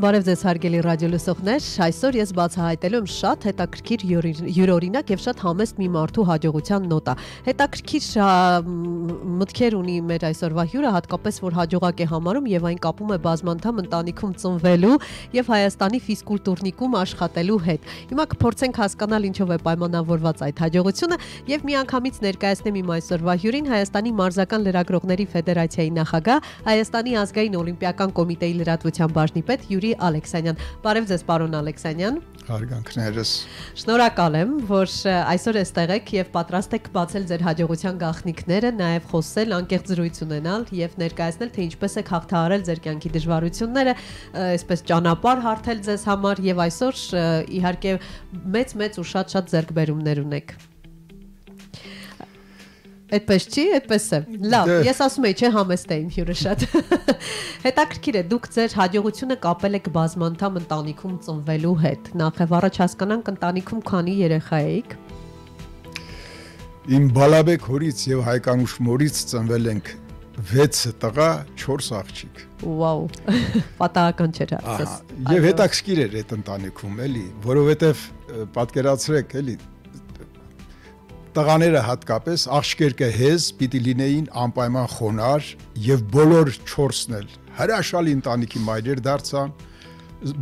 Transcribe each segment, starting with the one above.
Բարև ձեզ հարգելի ռադիո լսողներ, այսօր ես բացահայտելու եմ շատ հետաքրքիր յուրօրինակ եւ շատ համեստ մի մարդու հաջողության նոտա։ Հետաքրքիր մտքեր ունի մեր այսօրվա հյուրը, հատկապես որ հաջողակ է համարում եւ այն կապում է բազմանդամ ընտանիքում ծնվելու եւ Հայաստանի ֆիզկուլտուրնիկում աշխատելու հետ։ Հիմա կփորձենք հասկանալ ինչով է պայմանավորված այդ հաջողությունը եւ միանգամից ներկայացնեմ իմ այսօրվա հյուրին Հայաստանի մարզական լրագրողների ֆեդերացիայի նախագահ, Հայաստանի ազգային օլիմպիական կոմիտեի լրատվության բաժնի պետ Յուրի Ալեքսանյան։ Բարև ձեզ, պարոն Ալեքսանյան։ Հարգանքներս։ Շնորհակալ եմ, որ այսօր այստեղ եք եւ պատրաստ եք բացել ձեր հաջողության գաղտնիքները, նաեւ խոսել, անկեղծ զրույց ունենալ եւ ներկայացնել, թե ինչպես եք հաղթահարել ձեր կյանքի դժվարությունները, այսպես ճանապարհ հարթել ձեզ համար եւ այսօր իհարկե մեծ ու շատ ձեռքբերումներ ունեք։ Այդպես չի, այդպես է։ Լավ, ես ասում եի, չէ, համեստ է իմ հյուրը շատ։ Հետաքրքիր է, դուք ձեր հաջողությունը կապել եք բազմանդամ ընտանիքում ծնվելու հետ։ Նախ եւ առաջ հասկանանք ընտանիքում քանի երեխա էիք։ Իմ բալաբեկ հորից եւ Հայկանուշ մորից ծնվել ենք 6 տղա, 4 աղջիկ։ Վաու։ Պատահական չէր հարցս։ Եվ հետաքրքիր էր այդ ընտանիքում, էլի, որովհետեւ պատկերացրեք, էլի տղաները հատկապես աղջիկը հեզ պիտի լինեին անպայման խոնար եւ բոլոր 4-ն էլ հրաշալի ընտանիքի մայրեր դարձան,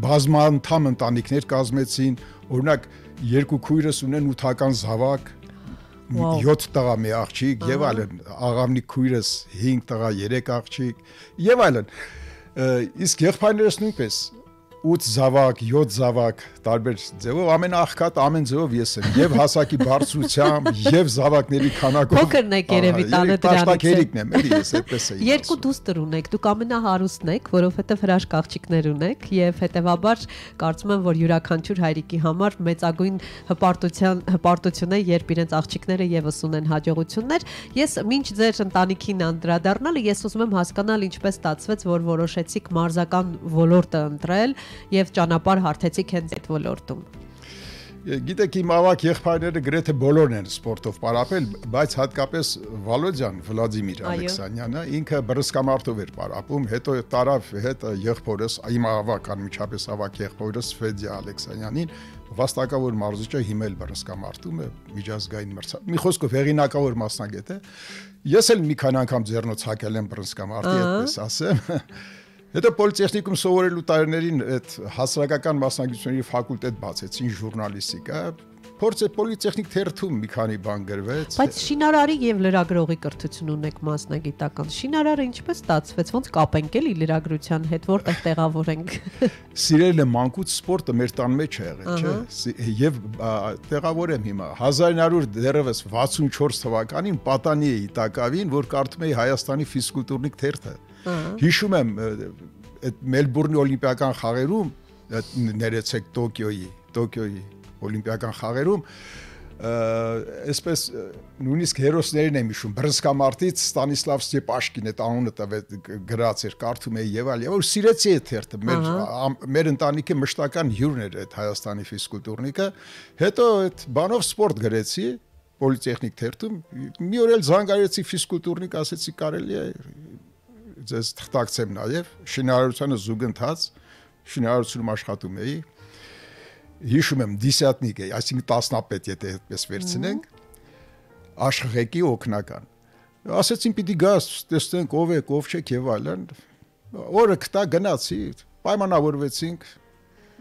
բազմանդամ ընտանիքներ կազմեցին, օրինակ երկու քույրս ունեն 8-ական զավակ, 7 տղա մի աղջիկ եւ այլն, աղավնի քույրս 5 տղա 3 աղջիկ եւ այլն։ Իսկ եղբայրներս նույնպես 8 զավակ, 7 զավակ, տարբեր ձևով, ամենաաղքատ ամեն ձևով ես եմ, եւ հասակի բարձրությամբ, եւ զավակների քանակով։ Փոքրն եք երևի տանը դրանից։ եմ, էլի ես այդպես եմ։ Երկու դուստր ունեք, դուք ամենահարուստն եք, որովհետեւ հրաշք աղջիկներ ունեք, եւ հետեւաբար կարծում եմ, որ յուրաքանչյուր հայրիկի համար մեծագույն հպարտություն է, երբ իրենց աղջիկները եւս ունեն հաջողություններ։ Ես մինչ ձեր ընտանիքին անդրադառնալը, ես ուզում եմ հասկանալ ինչպես ստացվեց, որ որոշեցիք մարզական ոլորտը ընտրել եւ ճանապարհ հարթեցիք հենց այդ ոլորտում։ Գիտեք, իմ ավակ եղբայրները գրեթե բոլորն են սպորտով պարապել, բայց հատկապես Վալոդյան Վլադիմիր Ալեքսանյանը ինքը բռնցքամարտով էր պարապում, հետո տարավ հետ եղբորս, իմ ավակ անմիջապես ավակ եղբորս Ֆեդյա Ալեքսանյանին, վաստակավոր մարզիչը հիմա էլ բռնցքամարտում է, միջազգային մրցանակ։ Մի խոսքով հեղինակավոր մասնագետ է։ Ես էլ մի քանի անգամ ձեռնոց հակել եմ բռնցքամարտի, այդպես ասեմ։ Հետո պոլիտեխնիկում սովորելու տարիներին այդ հասարակական մասնագիտությունների ֆակուլտետ բացեցին ժուրնալիստիկա, փորձե պոլիտեխնիկ թերթում մի քանի բան գրվեց։ Բայց շինարարի եւ լրագրողի կրթություն ունեք մասնագիտական։ Շինարարը ինչպես ստացվեց, ոնց կապենք էլի լրագրության հետ, որտեղ տեղավորենք։ Սիրել եմ մանկուց սպորտը մեր տան մեջ է եղել, չէ՞։ Եվ տեղավորեմ հիմա 1900 64 թվականին պատանի էի տակավին, որ կարդում էի Հայաստանի ֆիզկուլտուրնիկ թերթը։ Հիշում եմ այդ Մելբուրնի օլիմպիական խաղերում, ներեցեք Տոկիոյի օլիմպիական խաղերում, այսպես նույնիսկ հերոսներին եմ հիշում, բռնցքամարտից Ստանիսլավ Ստեպաշկին այդ անունը գրած էր, կարդում էի եւ այլ, որ սիրեցի այդ թերթը, մեր ընտանիքի մշտական հյուրն էր այդ Հայաստանի ֆիզկուլտուրնիկը, հետո այդ բանով սպորտ գրեցի պոլիտեխնիկ թերթում, մի օր էլ զանգարեցի ֆիզկուլտուրնիկ, ասեցի կարելի է ձեզ թղթակցեմ նաև շինարարությանը զուգընթաց շինարարությունում աշխատում էի հիշում եմ դիսյատնիկ էի այսինքն տասնապետ եթե այդպես վերցնենք աշխղեկի օգնական ասեցին պիտի գաս տեսնենք ով եք ով չեք եւ այլն օրը կտա գնացի պայմանավորվեցինք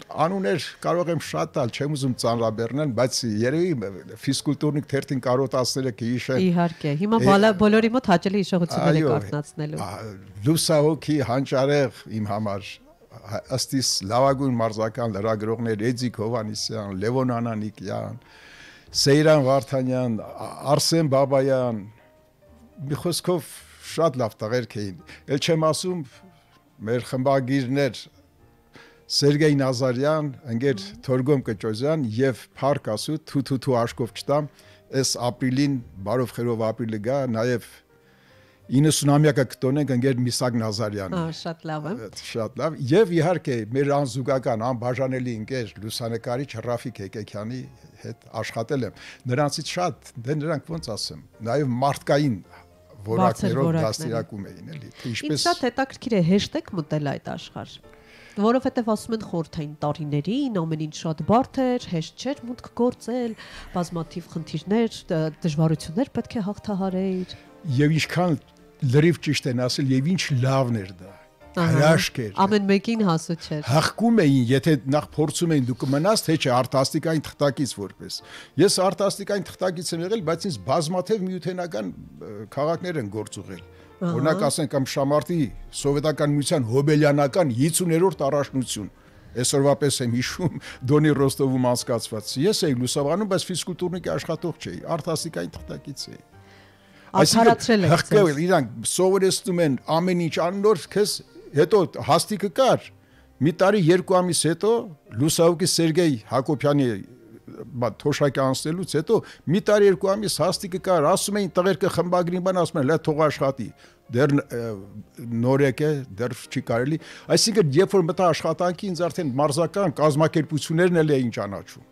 անուներ կարող եմ շատ տալ չեմ ուզում ծանրաբեռնել բայց երևի ֆիզկուլտուրնիկ թերթին կարոտացները կհիշեն իհարկե հիմա բոլորի մոտ հաճելի հիշողություններ եք արտնացնելու լուսահոգի հանճարեղ իմ համար ըստիս լավագույն մարզական լրագրողներ Էդիկ Հովանեսյան, Լևոն Անանիկյան, Սեյրան Վարդանյան, Արսեն Բաբայան մի խոսքով շատ լավ տղերք էին ել չեմ ասում մեր խմբագիրներ Սերգեյ Նազարյան, ընկեր Թորգոմ Կճոզյան եւ Փարք ասու թութու աշկով չտամ, այս ապրիլին բարով խերով ապրիլը գա, նաեւ 90-ամյակը կտոնենք ընկեր Միսակ Նազարյանը։ Շատ լավ է։ Շատ լավ։ Եվ իհարկե մեր անզուգական անբաժանելի ընկեր լուսանկարիչ Ռաֆիկ Հեկեքյանի հետ աշխատել եմ։ Նրանցից շատ, դե նրանք ոնց ասեմ, նաեւ մարդկային որակներով դաստիարակում էին, էլի։ Ինչ շատ հետաքրքիր է հեշտ եք մտել այդ աշխարհ։ Որովհետև ասում են խորթային տարիներին ամեն ինչ շատ բարդ էր, հեշտ չէր մուտք գործել, բազմաթիվ խնդիրներ, դժվարություններ պետք է հաղթահարեիր։ Եվ ինչքան լրիվ ճիշտ են ասել, եւ ինչ լավն էր դա։ Հրաշք էր։ Ամեն մեկին հասու չէր։ Հղկում էին, եթե նախ փորձում էին դու կմնաս, թե չէ արտասթիկային թղթակից որպես։ Ես արտասթիկային թղթակից եմ եղել, բայց ինձ բազմաթիվ միութենական քաղաքներ են գործուղել։ Օրինակ ասենք կամ Շամարտի սովետական միության հոբելյանական 50-րդ առաջնություն։ Այսօրվա պես եմ հիշում Դոնի Ռոստովում անցկացված։ Ես էի լուսաբանում, բայց ֆիզկուլտուրնիկի աշխատող չէի, արտասթիկային թղթակից էի։ Արդարացրել եք։ Հղկել, իրանք սովորեցնում են ամեն ինչ աննոր, քեզ հետո հաստիկը կար։ Մի տարի 2 ամիս հետո Լուսավորկի Սերգեյ Հակոբյանի թոշակի անցնելուց հետո մի տարի 2 ամիս հաստիկը կար, ասում էին տղերքը խմբագրին բան ասում են, լա թող աշխատի։ Դեռ նորեկ է, դեռ չի կարելի։ Այսինքն, երբ որ մտա աշխատանքի, ինձ արդեն մարզական կազմակերպություններն էլ էին ճանաչում։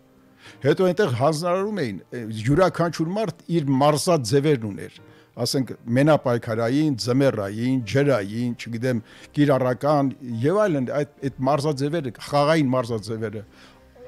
Հետո այնտեղ հանձնարարում էին յուրաքանչյուր մարդ իր մարզած ձևերն ուներ։ Ասենք մենապայքարային, ձմեռային, ջրային, չգիտեմ, կիրառական եւ այլն, այդ մարզաձևերը, խաղային մարզաձևերը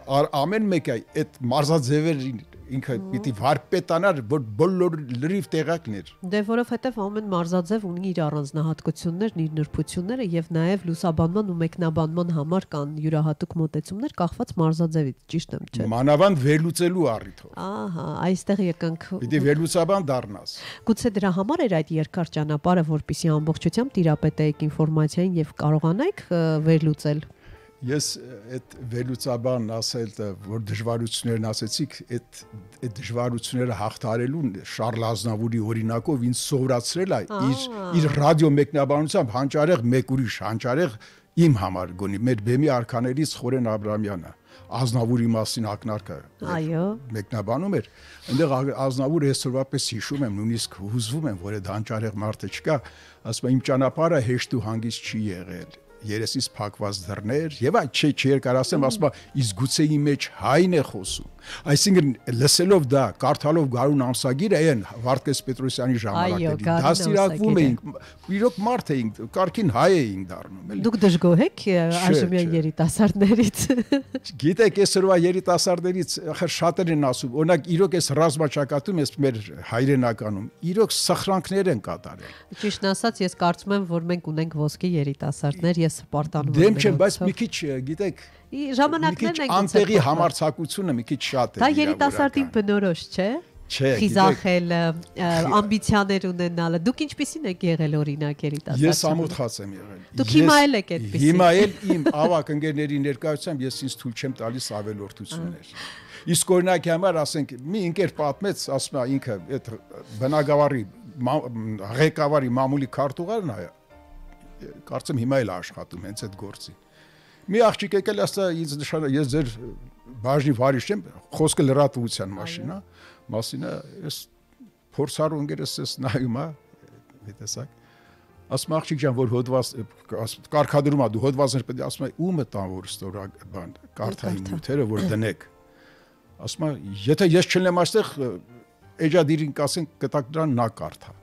ամեն մեկը այդ մարզաձևերին ինքը պիտի վարպետանար, որ բոլոր լրիվ տեղակներ։ Դե որովհետև ամեն մարզաձև ունի իր առանձնահատկություններն, իր նրբությունները եւ նաեւ լուսաբանման ու մեկնաբանման համար կան յուրահատուկ մոտեցումներ կախված մարզաձևից, ճիշտ եմ, չէ՞։ Մանավանդ վերլուծելու առիթով։ Ահա, այստեղ եկանք։ Պիտի վերլուծաբան դառնաս։ Գուցե դրա համար էր այդ երկար ճանապարհը, որպեսզի ամբողջությամբ տիրապետեիք ինֆորմացիային եւ կարողանայիք վերլուծել։ Ես այդ վերլուծաբանն ասել, որ դժվարություններն ասեցիք, այդ դժվարությունները հաղթարելուն Շարլ Ազնավուրի օրինակով ինձ սովորացրել է իր ռադիո մեկնաբանությամբ հանճարեղ մեկ ուրիշ, հանճարեղ իմ համար գոնի մեր բեմի արքաներից Խորեն Աբրամյանը Ազնավուրի մասին ակնարկը մեկնաբանում էր, այնտեղ Ազնավուրը այսօրվա պես հիշում եմ, նույնիսկ հուզվում եմ, որ այդ հանճարեղ մարդը չկա, ասում եմ իմ ճանապարհը հեշտ ու հանգիստ չի եղել։ Երեսից փակված դռներ եւ այդ չէ երկար ասեմ, ասում իսկ գուցե իմ մեջ հայն է խոսում։ Այսինքն լսելով դա, կարդալով Գարուն ամսագիրը այն Վարդգես Պետրոսյանի ժամանակների դաստիարակվում էինք, իրոք մարդ էինք, կարքին հայ էինք դառնում, էլի։ Դուք դժգոհ եք այժմյան երիտասարդներից։ Գիտեք, այսօրվա երիտասարդներից ախր շատեր են ասում, օրինակ իրոք այս ռազմաճակատում էս մեր հայրենականում իրոք սխրանքներ են կատարել։ Ճիշտն ասած, ես կարծում եմ, որ մենք ունենք ոսկե երիտասարդներ, ես պարտանում եմ։ Դեմ չեմ, բայց մի քիչ, գիտեք, ժամանակներն են անտեղի համարձակությունը մի քիչ շատ է։ Դա երիտասարդին բնորոշ չէ։ Չէ, խիզախել, ամբիցիաներ ունենալը։ Դուք ինչպիսին եք եղել օրինակ երիտասարդ։ Ես ամոթխած եմ եղել։ Դուք հիմա էլ եք այդպիսին։ Հիմա էլ իմ ավակ ընկերների ներկայությամբ ես ինձ թույլ չեմ տալիս ավելորդություններ։ Իսկ օրինակի համար ասենք մի ընկեր պատմեց, ասում է ինքը այդ բնակավարի ղեկավարի մամուլի քարտուղարն է, կարծեմ հիմա էլ աշխատում հենց այդ գործի։ Մի աղջիկ եկել ասա ինձ նշանը ես ձեր բաժնի վարիչ եմ, խոսքը լրատվության մասին է, ես փորձառու ընկերս ես նայում է, տեսակ։ Ասում աղջիկ ջան, որ հոդված կարգադրում ա դու հոդվածներ պետք է ասում է ումը տան որ ստորա բան կարթային նյութերը որ դնեք։ Ասում է եթե ես չլինեմ այստեղ էջադիրին կասեն կտակ դրան նա կարթա։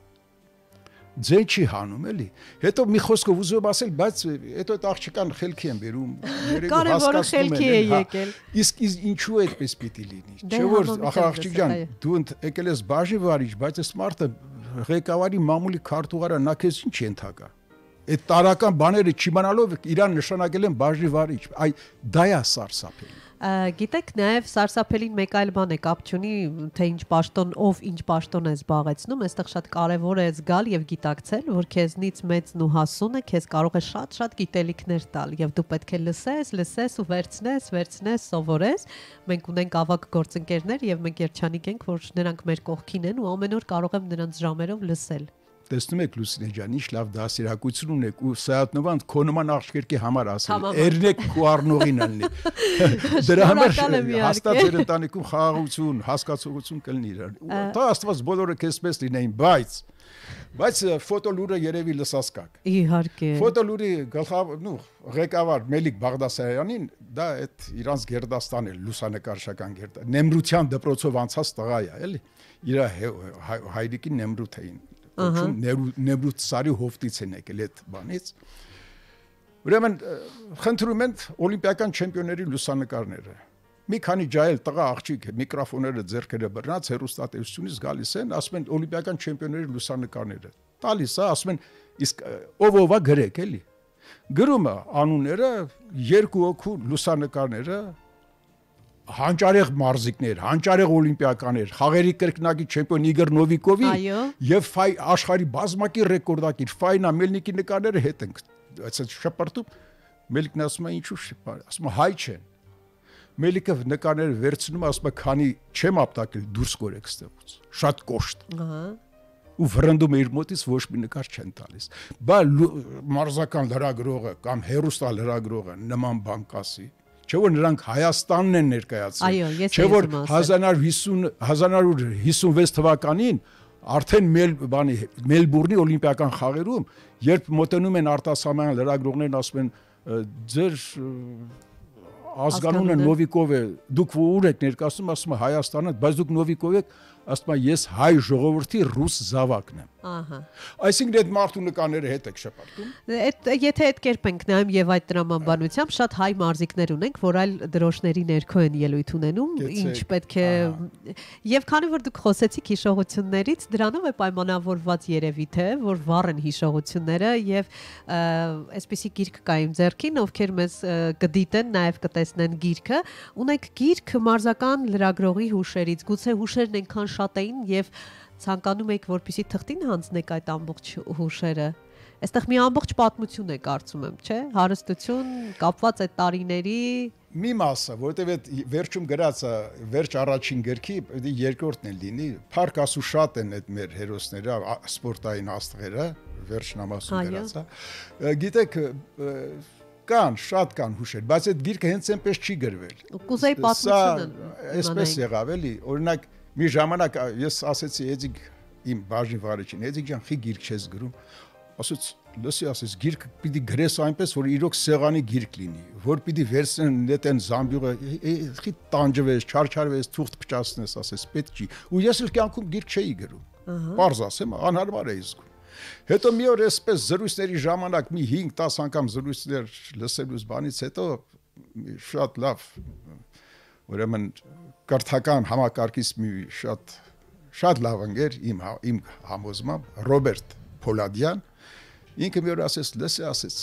Ձեր չի հանում էլի։ Հետո մի խոսքով ուզում ասել, բայց հետո այդ աղջկան խելքի են բերում, երևի հասկացնում են։ Եկել։ Իսկ ինչու այդպես պիտի լինի։ Չէ՞ որ աղջիկ ջան, դու եկել ես բաժի վարիչ, բայց այս մարդը ղեկավարի մամուլի քարտուղարը նա քեզ ինչ ենթակա։ Այդ տարական բաները չիմանալով իրան նշանակել են բաժի վարիչ։ Այ դա է սարսափելի։ Գիտեք, նաև սարսափելին մեկ այլ բան է, կապ չունի, թե ինչ պաշտոն, ով ինչ պաշտոն է զբաղեցնում, այստեղ շատ կարևոր է զգալ եւ գիտակցել, որ քեզնից մեծն ու հասունը քեզ կարող է շատ գիտելիքներ տալ եւ դու պետք է լսես ու վերցնես, սովորես։ Մենք ունենք ավագ գործընկերներ եւ մենք երջանիկ ենք, որ նրանք մեր կողքին են ու ամեն օր կարող եմ նրանց ժամերով լսել։ Տեսնում եք Լուսինե ջան, ինչ լավ դասերակցություն ունեք ու Սայատնովան քո նման աղջիկի համար ասել, երնեք քո առնողին ալնի։ Դրա համար հաստատ ձեր ընտանիքում խաղաղություն, հասկացողություն կլինի իրար։ Դա Աստված բոլորը քեզպես լինեին, բայց ֆոտոլուրը երևի լսած կաք։ Իհարկե։ Ֆոտոլուրի ղեկավար Մելիք Բաղդասարյանին դա այդ իրանց Գերդաստան է, լուսանկարչական Գերդաստան։ Նեմրության դպրոցով անցած տղա է, էլի։ Իր հայրիկին Նեմրութ էին։ Նեմրութ սարի հովտից են եկել այդ բանից։ Ուրեմն խնդրում են օլիմպիական չեմպիոնների լուսանկարները։ Մի քանի ջայել տղա աղջիկ միկրոֆոնները ձեռքերը բռնած հեռուստատեսությունից գալիս են, ասում են օլիմպիական չեմպիոնների լուսանկարները։ Տալիս է, ասում են իսկ ով-ովա գրեք էլի։ Գրումը անունները, երկու հոգու լուսանկարները, հանճարեղ մարզիկներ, հանճարեղ օլիմպիականներ, խաղերի կրկնակի չեմպիոն Իգոր Նովիկովի եւ աշխարհի բազմակի ռեկորդակիր Ֆայնա Մելնիկի նկարները հետ են այսպես շփրտում։ Մելիկն ասում է ինչու շփար, ասում է հայ չեն։ Մելիկը նկարները վերցնում, ասում է քանի չեմ ապտակել դուրս կորեք ստեղից։ Շատ կոշտ։ Ու վրընդում է իր մոտից ոչ մի նկար չեն տալիս։ Բա մարզական լրագրողը կամ հերոստա լրագրողը նման բան կասի։ Չէ որ նրանք Հայաստանն են ներկայացրել։ Չէ որ 1956 թվականին արդեն Մելբուրնի օլիմպիական խաղերում, երբ մոտենում են արտասահմանյան լրագրողներն ասում են ձեր ազգանունը Նովիկով է, դուք ուր եք ներկայացնում, ասում է Հայաստանը, բայց դուք Նովիկով եք, ասում է ես հայ ժողովրդի ռուս զավակն եմ։ Ահա։ Այսինքն այդ մարդու նկարները հետ եք շփոթում։ Եթե այդ կերպ ենք նայում եւ այդ տրամաբանությամբ շատ հայ մարզիկներ ունենք, որ այլ դրոշների ներքո են ելույթ ունենում, ինչ պետք է եւ քանի որ դուք խոսեցիք հիշողություններից, դրանով է պայմանավորված երևի թե որ վառ են հիշողությունները եւ այսպիսի գիրք կա իմ ձեռքին, ովքեր մեզ կդիտեն, նաեւ կտեսնեն գիրքը, ունեք գիրք մարզական լրագրողի հուշերից, գուցե հուշերն այնքան շատ էին եւ ցանկանում եք որպեսի թղթին հանձնեք այդ ամբողջ հուշերը։ Այստեղ մի ամբողջ պատմություն է կարծում եմ, չէ՞, հարստություն կապված այդ տարիների մի մասը, որտեղ այդ վերջում գրածը վերջ առաջին գրքի երկրորդն է լինի, փառք ասու շատ են այդ մեր հերոսները, սպորտային աստղերը, վերջն ամասում գրածա։ Գիտեք կան, շատ կան հուշեր, բայց այդ գիրքը հենց այնպես չի գրվել։ Կուզեի պատմությունը։ Այսպես եղավ էլի, օրինակ մի ժամանակ ես ասեցի Էդիկ իմ բաժին վարիչին, Էդիկ ջան, խի գիրք չես գրում։ Ասաց, լսի, ասես գիրք պիտի գրես այնպես, որ իրոք սեղանի գիրք լինի, որ պիտի վերցնեն նետեն զամբյուղը, խի տանջվես, չարչարվես, թուղթ փչացնես, ասես պետք չի։ Ու ես էլ կյանքում գիրք չէի գրում։ Պարզ ասեմ, անհարմար է զգում։ Հետո մի օր այսպես զրույցների ժամանակ մի 5-10 անգամ զրույցներ լսելուց բանից հետո շատ լավ ուրեմն կրթական համակարգից մի շատ լավ ընկեր իմ համոզմամբ Ռոբերտ Փոլադյան ինքը մի օր ասեց լսի ասեց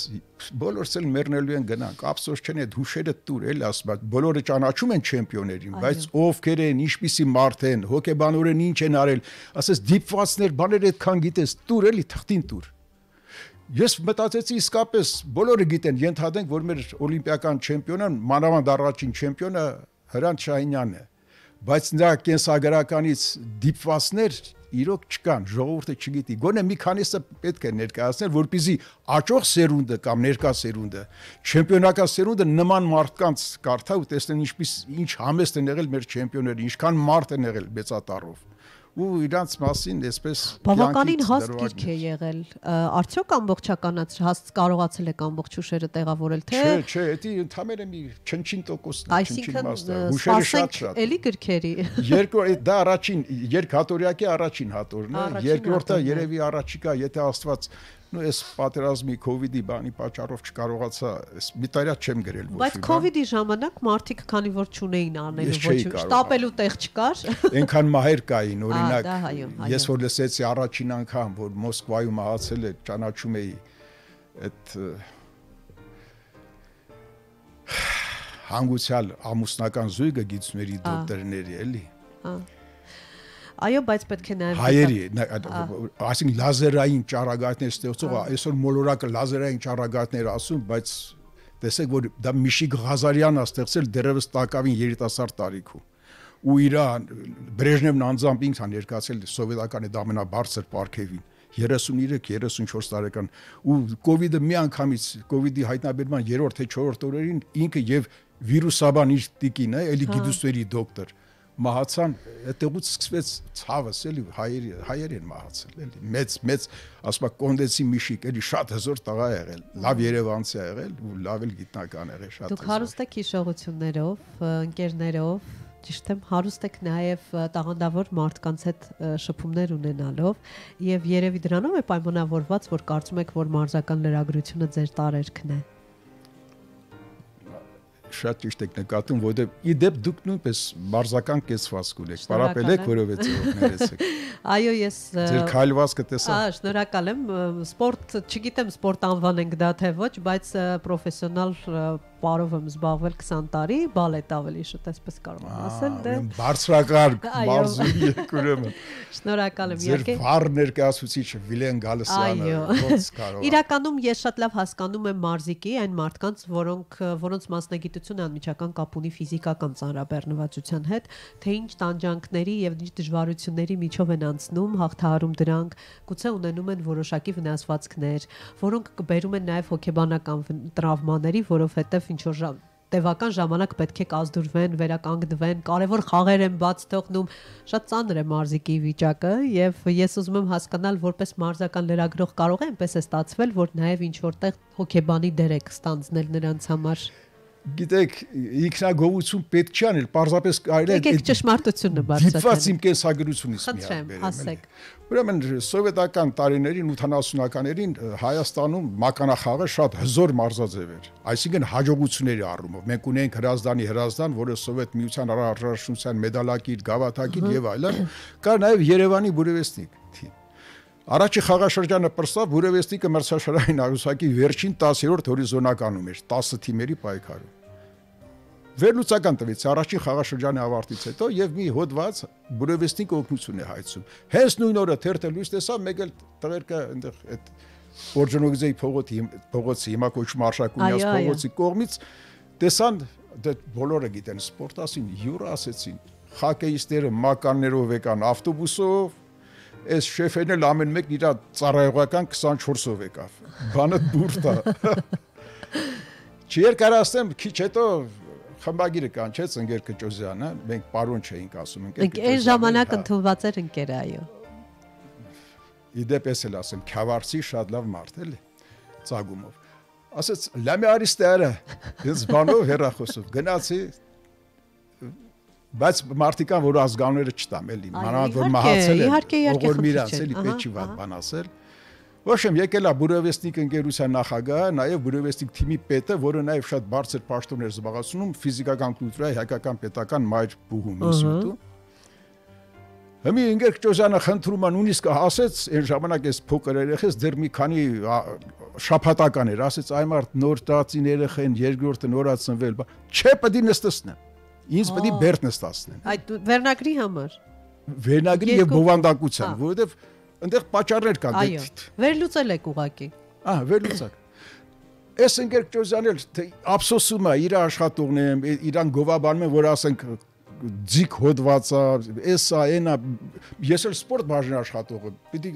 բոլորս էլ մեռնելու են գնանք ափսոս չեն այդ հուշերը տուր էլ ասում բոլորը ճանաչում են չեմպիոներին բայց ովքեր են ինչպիսի մարդ են հոկեբանորեն ինչ են արել ասես դիպվածներ բաներ այդքան գիտես տուր էլի թղթին տուր ես մտածեցի իսկապես բոլորը գիտեն ենթադրենք որ մեր օլիմպիական չեմպիոնը մանավանդ առաջին չեմպիոնը Հրանտ Շահինյանն է բայց նրա կենսագրականից դիպվածներ իրոք չկան, ժողովուրդը չգիտի։ Գոնե մի քանիսը պետք է ներկայացնել, որպեսզի աճող սերունդը կամ ներկա սերունդը, չեմպիոնական սերունդը նման մարդկանց կարդա ու տեսնեն ինչ համեստ են եղել մեր չեմպիոնները, ինչքան մարդ են եղել մեծատառով։ Ու իրանց մասին այսպես բավականին հաստ գիրք է եղել։ Արդյոք ամբողջականացրած կարողացել եք ամբողջ հուշերը տեղավորել թե Չէ, դա ընդհանրապես մի չնչին տոկոսն է, չնչին մասը։ Հուշերը շատ էլի գրքերի։ Դա առաջին երկհատորյակի առաջին հատորն է, երկրորդը երևի առաջիկա, եթե Աստված այս պատերազմի COVID-ի բանի պատճառով չկարողացա, մի տարյա չեմ գրել ոչ մի բան։ Բայց COVID-ի ժամանակ մարդիկ քանի որ չունեին անելու ոչ մի շտապելու տեղ չկար։ Այնքան մահեր կային, օրինակ, ես որ լսեցի առաջին անգամ, որ Մոսկվայում մահացել է, ճանաչում էի այդ հանգուցյալ ամուսնական զույգը գիտությունների դոկտորների էլի։ Այո, բայց պետք է նաև հայերի, այսինքն լազերային ճառագայթներ ստեղծող, այսօր մոլորակը լազերային ճառագայթներ ասում, բայց տեսեք որ դա Միշիկ Ղազարյանն է ստեղծել դեռևս տակավին երիտասարդ տարիքում։ Ու իր Բրեժնևն անձամբ ինքն է ներկայացել սովետական այդ ամենաբարձր պարգևին 33-34 տարեկան ու COVID-ը մի անգամից COVID-ի հայտնաբերման 3-րդ թե 4-րդ օրերին ինքը եւ վիրուսաբան իր տիկին է, էլի գիտությունների դոկտոր մահացան, այդտեղից սկսվեց ցավս, էլի հայերի են մահացել, էլի մեծ ասում կոնդենսի Միշիկ, էլի շատ հզոր տղա է եղել, լավ երևանցի է եղել ու լավ էլ գիտնական է եղել, շատ։ Դուք հարուստ եք հիշողություններով, ընկերներով, ճիշտ եմ, հարուստ եք նաև տաղանդավոր մարդկանց հետ շփումներ ունենալով եւ երևի դրանով է պայմանավորված, որ կարծում եք, որ մարզական լրագրությունը ձեր տարերքն է։ շատ ճիշտ եք նկատում, որովհետև իդեպ դուք նույնպես մարզական կեցվածք ունեք, պարապել եք, որովհետև ներեցեք։ Այո, ես Ձեր քայլվածքը տեսա։ Շնորհակալ եմ, սպորտ, չգիտեմ սպորտ անվանենք դա թե ոչ, բայց պրոֆեսիոնալ պարով եմ զբաղվել 20 տարի, բալետ ավելի շուտ այսպես կարող եմ ասել, դե բարձրակարգ մարզուհի եք ուրեմն։ Շնորհակալ եմ, Ձեր վառ ներկայացուցիչը Վիլեն Գալստյանը ոնց կարող է։ Իրականում ես շատ լավ հասկանում եմ մարզիկի այն մարդկանց, որոնց մասնագիտությունը անմիջական կապ ունի ֆիզիկական ծանրաբեռնվածության հետ, թե ինչ տանջանքների եւ ինչ դժվարությունների միջով են անցնում, հաղթահարում դրանք, գուցե ունենում են որոշակի վնասվածքներ, որոնք կբերում են նաեւ հոգեբանական տրավմաների, որովհետեւ ինչ որ տևական ժամանակ պետք է կազդուրվեն, վերականգնվեն, կարևոր խաղեր են բաց թողնում, շատ ծանր է մարզիկի վիճակը եւ ես ուզում եմ հասկանալ որպես մարզական լրագրող կարող է այնպես է ստացվել, որ նաեւ ինչ որտեղ հոգեբանի դեր եք ստանձնել նրանց համար։ Գիտեք, ինքնագովություն պետք չի անել, պարզապես կարելի է եկեք ճշմարտությունը բարձրացնել։ դիպված իմ կենսագրությունից Խնդրեմ, ասեք։ Ուրեմն սովետական տարիներին 80-ականներին Հայաստանում մականախաղը շատ հզոր մարզաձև էր, այսինքն հաջողությունների առումով։ Մենք ունենք Հրազդան, որը Սովետ միության առաջնության մեդալակիր, գավաթակիր եւ այլն, կար նաեւ Երևանի Բուրևեստնիկ թիմ։ Առաջի խաղաշրջանը պրսավ Բուրևեստիկը մրցաշարային աղյուսակի վերջին 10-րդ հորիզոնականում էր 10 թիմերի պայքարում։ Վերլուծական տվեց առաջին խաղաշրջանի ավարտից հետո եւ մի հոդված Բուրևեստիկը օգնություն է հայցում։ Հենց նույն օրը թերթը լույս տեսավ, մեկ էլ տղերքը այնտեղ այդ Պորջոնոգզեի փողոցի հիմա կոչվում Արշակունյաց փողոցի կողմից տեսան, դե բոլորը գիտեն սպորտասին յուր ասեցին, խոկեյիստերը մականներով եկան ավտոբուսով, այս շեֆերն էլ ամեն մեկն իր ծառայողական 24-ով եկավ։ Բանը դուրս տա։ Չերկարացնեմ, քիչ հետո խմբագիրը կանչեց ընկեր Կճոզյանը, մենք պարոն չէինք ասում, ընկեր Կճոզյանը։ Այն ժամանակ ընդունված էր ընկերը, այո։ Իդեպ ես էլ ասեմ, Քյավառցի շատ լավ մարդ էլի, ծագումով։ Ասեց, լամի արիստերը, ես բանով հեռախոսով գնացի, բայց մարդիկան, որ ազգանունները չտամ էլի, մանավանդ որ մահացել են, Օղոր Միրանց էլի պետք չի վատ բան ասել։ Ոչ եմ եկել է Բուրևեստիկ ընկերության նախագահը, նաև Բուրևեստիկ թիմի պետը, որը նաև շատ բարձր պաշտոններ զբաղեցնում ֆիզիկական կուլտուրայի հայկական պետական մայր բուհում ինստիտուտում։ Հիմա ընկեր Կճոզյանը խնդրում է նույնիսկ ասեց, այն ժամանակ էս փոքր երեխես դեռ մի քանի շաբաթական էր, ասեց այ մարդ նոր տածին երեխեն, երկրորդը նորացնվել, չէ պետք է նստացնեմ։ Ինձ պետք է բերտ նստացնեն։ Այդ վերնագրի համար։ Վերնագրի եւ բովանդակության, որովհետեւ այնտեղ պատճառներ կան։ Այո, վերլուծել եք ուղակի։ Վերլուծակ։ Այս ընկեր Կճոզյանը ափսոսում է իր աշխատողներն, իրան գովաբանում են, որ ասենք ձիգ հոդվածա, էսա, այնա, ես էլ սպորտ բաժնի աշխատող եմ, պիտի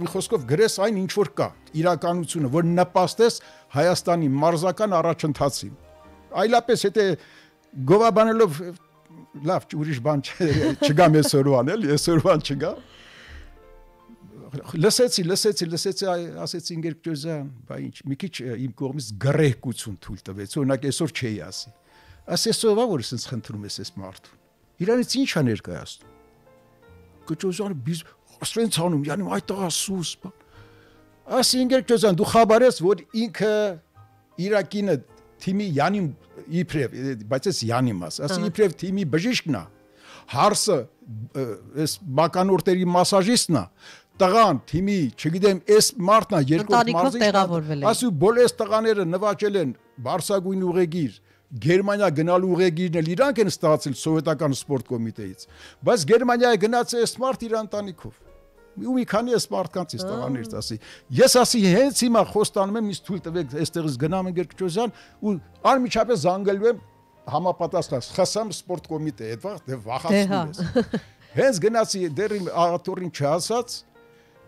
մի խոսքով գրես այն ինչ որ կա, իրականությունը, որ նպաստես Հայաստանի մարզական առաջընթացին։ Այլապես եթե գովաբանելով լավ, ուրիշ բան չգա այսօրվան, էլի, այսօրվան չգա։ Լսեցի, ասեցի ընկեր Կճոզյան, բա ինչ, մի քիչ իմ կողմից գրեհկություն թույլ տվեց, օրինակ այսօր չէի ասի։ Ասեսովա որ ինձ խնդրում ես այս մարդուն։ Իրանից ինչ է ներկայացնում։ Կճոզյանը ասվենց անում, յանի այդ տղա սուս։ Ասի ընկեր Կճոզյան, դու խաբարես, որ ինքը Իրակինը թիմի յանի իբրև, բայց ես յանի մաս, ասի իբրև թիմի բժիշկն է, հարսը այս մականորտերի մասաժիստն է, տղան թիմի, չգիտեմ, այս մարդն է, երկրորդ մարզիչն, ասի բոլոր այս տղաները նվաճել են Բարսագույն ուղեգիր, Գերմանիա գնալու ուղեգիրն էլ իրանք են ստացել սովետական սպորտ կոմիտեից, բայց Գերմանիա գնացել այս մարդ իր ընտանիքով։ Ու մի քանի այս մարդկանցից տղաներից ասի, ես ասի հենց հիմա խոստանում եմ, ինձ թույլ տվեք այստեղից գնամ ընկեր Կճոզյան ու անմիջապես զանգելու եմ համապատասխան ԽՍՀՄ սպորտ կոմիտե, այդ վախացնում ես։ Հենց գնացի դեռ իմ աղատորին չհասած,